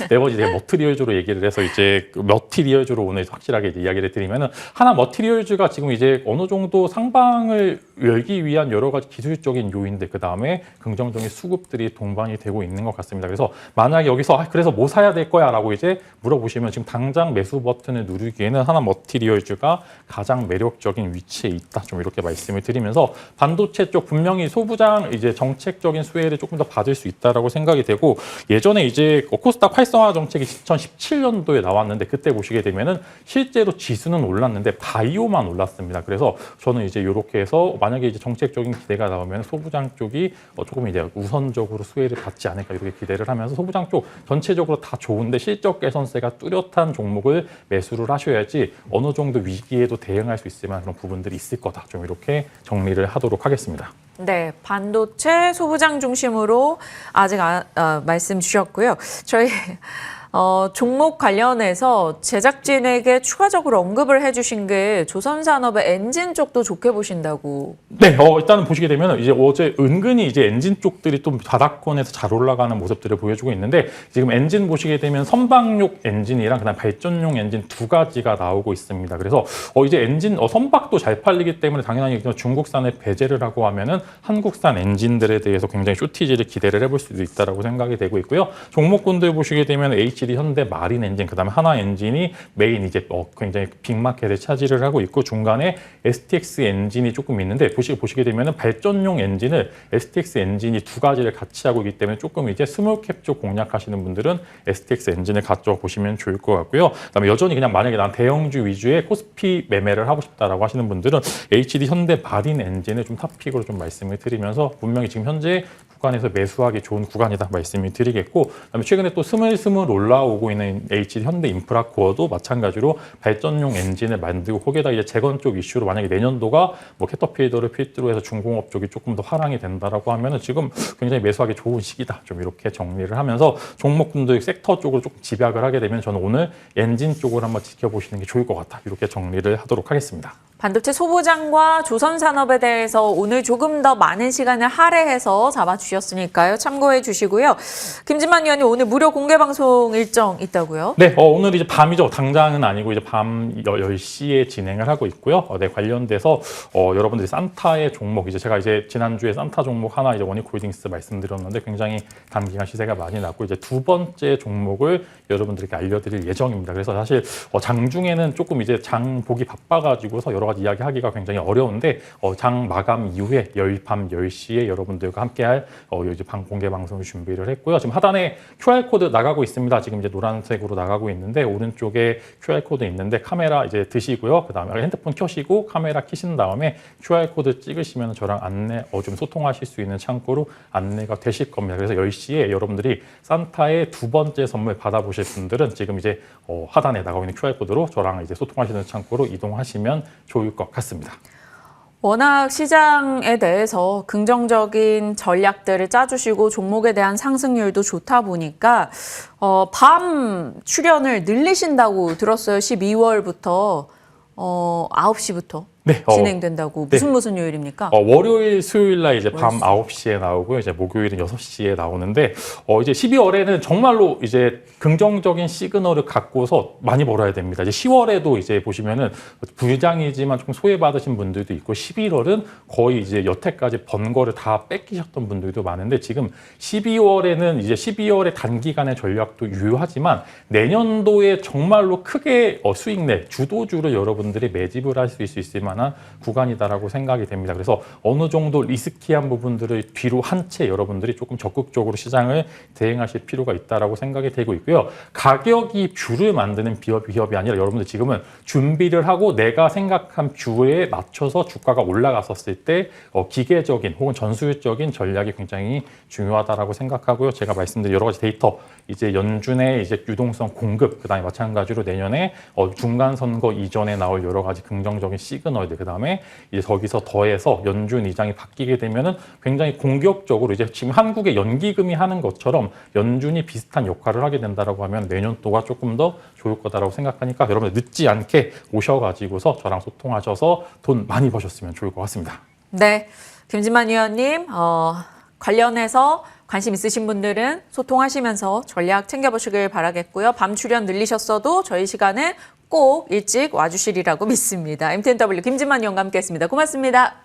매번 이제 머티리얼즈로 얘기를 해서 이제 머티리얼즈로 오늘 확실하게 이제 이야기를 드리면은 하나 머티리얼즈가 지금 이제 어느 정도 상방을 열기 위한 여러 가지 기술적인 요인들 그 다음에 긍정적인 수급들이 동반이 되고 있는 것 같습니다. 그래서 만약에 여기서 그래서 뭐 사야 될 거야라고 이제 물어보시면 지금 당장 매수 버튼을 누르기에는 하나 머티리얼즈가 가장 매력적인 위치에 있다. 좀 이렇게 말씀을 드리면서 반도체 쪽 분명히 소부장 이제 정책적인 수혜를 조금 더 받을 수 있다라고 생각이 되고 예전 예전에 이제 코스닥 활성화 정책이 2017년도에 나왔는데 그때 보시게 되면은 실제로 지수는 올랐는데 바이오만 올랐습니다. 그래서 저는 이제 이렇게 해서 만약에 이제 정책적인 기대가 나오면 소부장 쪽이 조금 이제 우선적으로 수혜를 받지 않을까 이렇게 기대를 하면서 소부장 쪽 전체적으로 다 좋은데 실적 개선세가 뚜렷한 종목을 매수를 하셔야지 어느 정도 위기에도 대응할 수 있을 만한 그런 부분들이 있을 거다. 좀 이렇게 정리를 하도록 하겠습니다. 네, 반도체 소부장 중심으로 아직 말씀 주셨고요. 저희 종목 관련해서 제작진에게 추가적으로 언급을 해주신 게 조선산업의 엔진 쪽도 좋게 보신다고. 네, 일단은 보시게 되면 이제 어제 은근히 이제 엔진 쪽들이 좀 바닥권에서 잘 올라가는 모습들을 보여주고 있는데 지금 엔진 보시게 되면 선박용 엔진이랑 그다음 발전용 엔진 두 가지가 나오고 있습니다. 그래서 이제 엔진 선박도 잘 팔리기 때문에 당연히 중국산에 배제를 하고 하면은 한국산 엔진들에 대해서 굉장히 쇼티지를 기대를 해볼 수도 있다라고 생각이 되고 있고요. 종목군들 보시게 되면 HD 현대 마린 엔진, 그다음에 하나 엔진이 메인 이제 굉장히 빅마켓을 차지를 하고 있고 중간에 STX 엔진이 조금 있는데 보시게 되면은 발전용 엔진을 STX 엔진이 두 가지를 같이 하고 있기 때문에 조금 이제 스몰캡 쪽 공략하시는 분들은 STX 엔진을 가져 보시면 좋을 것 같고요. 그다음에 여전히 그냥 만약에 난 대형주 위주의 코스피 매매를 하고 싶다라고 하시는 분들은 HD 현대 마린 엔진을 좀 탑픽으로 좀 말씀을 드리면서 분명히 지금 현재 구간에서 매수하기 좋은 구간이다 말씀을 드리겠고, 그다음에 최근에 또 스물스물 올라오고 있는 HD 현대 인프라코어도 마찬가지로 발전용 엔진을 만들고 거기에다 이제 재건 쪽 이슈로 만약에 내년도가 뭐 캐터필더를 필두로 해서 중공업 쪽이 조금 더 화랑이 된다라고 하면은 지금 굉장히 매수하기 좋은 시기다. 좀 이렇게 정리를 하면서 종목군들 섹터 쪽으로 조금 집약을 하게 되면 저는 오늘 엔진 쪽을 한번 지켜보시는 게 좋을 것 같다. 이렇게 정리를 하도록 하겠습니다. 반도체 소부장과 조선산업에 대해서 오늘 조금 더 많은 시간을 할애해서 잡아주셨으니까요. 참고해 주시고요. 김진만 위원님 오늘 무료 공개방송 일정 있다고요? 네, 오늘 이제 밤이죠. 당장은 아니고 이제 밤 10시에 진행을 하고 있고요. 네, 관련돼서 여러분들이 산타의 종목, 이제 제가 이제 지난주에 산타 종목 하나 이제 원익홀딩스 말씀드렸는데 굉장히 단기간 시세가 많이 났고 이제 두 번째 종목을 여러분들께 알려드릴 예정입니다. 그래서 사실 장중에는 조금 이제 장 보기 바빠가지고서 여러 가지 이야기하기가 굉장히 어려운데 장 마감 이후에 밤 10시에 여러분들과 함께할 이제 공개 방송을 준비를 했고요. 지금 하단에 QR 코드 나가고 있습니다. 지금 이제 노란색으로 나가고 있는데 오른쪽에 QR 코드 있는데 카메라 이제 드시고요. 그다음에 핸드폰 켜시고 카메라 켜신 다음에 QR 코드 찍으시면 저랑 안내 좀 소통하실 수 있는 창구로 안내가 되실 겁니다. 그래서 10시에 여러분들이 산타의 두 번째 선물 받아보실 분들은 지금 이제 하단에 나가고 있는 QR 코드로 저랑 이제 소통하시는 창구로 이동하시면 좋을 것 같습니다. 워낙 시장에 대해서 긍정적인 전략들을 짜주시고 종목에 대한 상승률도 좋다 보니까 밤 출연을 늘리신다고 들었어요. 12월부터 9시부터. 네, 진행된다고. 무슨 요일입니까? 월요일, 수요일 날 이제 밤 9시에 나오고요. 이제 목요일은 6시에 나오는데, 이제 12월에는 정말로 이제 긍정적인 시그널을 갖고서 많이 벌어야 됩니다. 이제 10월에도 이제 보시면은 부장이지만 조금 소외받으신 분들도 있고, 11월은 거의 이제 여태까지 번 거를 다 뺏기셨던 분들도 많은데, 지금 12월에는 이제 12월의 단기간의 전략도 유효하지만, 내년도에 정말로 크게 수익 낼 주도주를 여러분들이 매집을 할 수 있을 만한 구간이다라고 생각이 됩니다. 그래서 어느 정도 리스키한 부분들을 뒤로 한 채 여러분들이 조금 적극적으로 시장을 대응하실 필요가 있다라고 생각이 되고 있고요. 가격이 뷰를 만드는 비협이 아니라 여러분들 지금은 준비를 하고 내가 생각한 뷰에 맞춰서 주가가 올라갔었을 때 기계적인 혹은 전술적인 전략이 굉장히 중요하다라고 생각하고요. 제가 말씀드린 여러 가지 데이터, 이제 연준의 이제 유동성 공급, 그다음에 마찬가지로 내년에 중간 선거 이전에 나올 여러 가지 긍정적인 시그널, 그다음에 이제 거기서 더해서 연준 의장이 바뀌게 되면은 굉장히 공격적으로 이제 지금 한국의 연기금이 하는 것처럼 연준이 비슷한 역할을 하게 된다라고 하면 내년도가 조금 더 좋을 거다라고 생각하니까 여러분들 늦지 않게 오셔가지고서 저랑 소통하셔서 돈 많이 버셨으면 좋을 것 같습니다. 네, 김진만 위원님 관련해서 관심 있으신 분들은 소통하시면서 전략 챙겨보시길 바라겠고요. 밤 출연 늘리셨어도 저희 시간에 꼭 일찍 와주시리라고 믿습니다. MTNW 김진만 위원과 함께했습니다. 고맙습니다.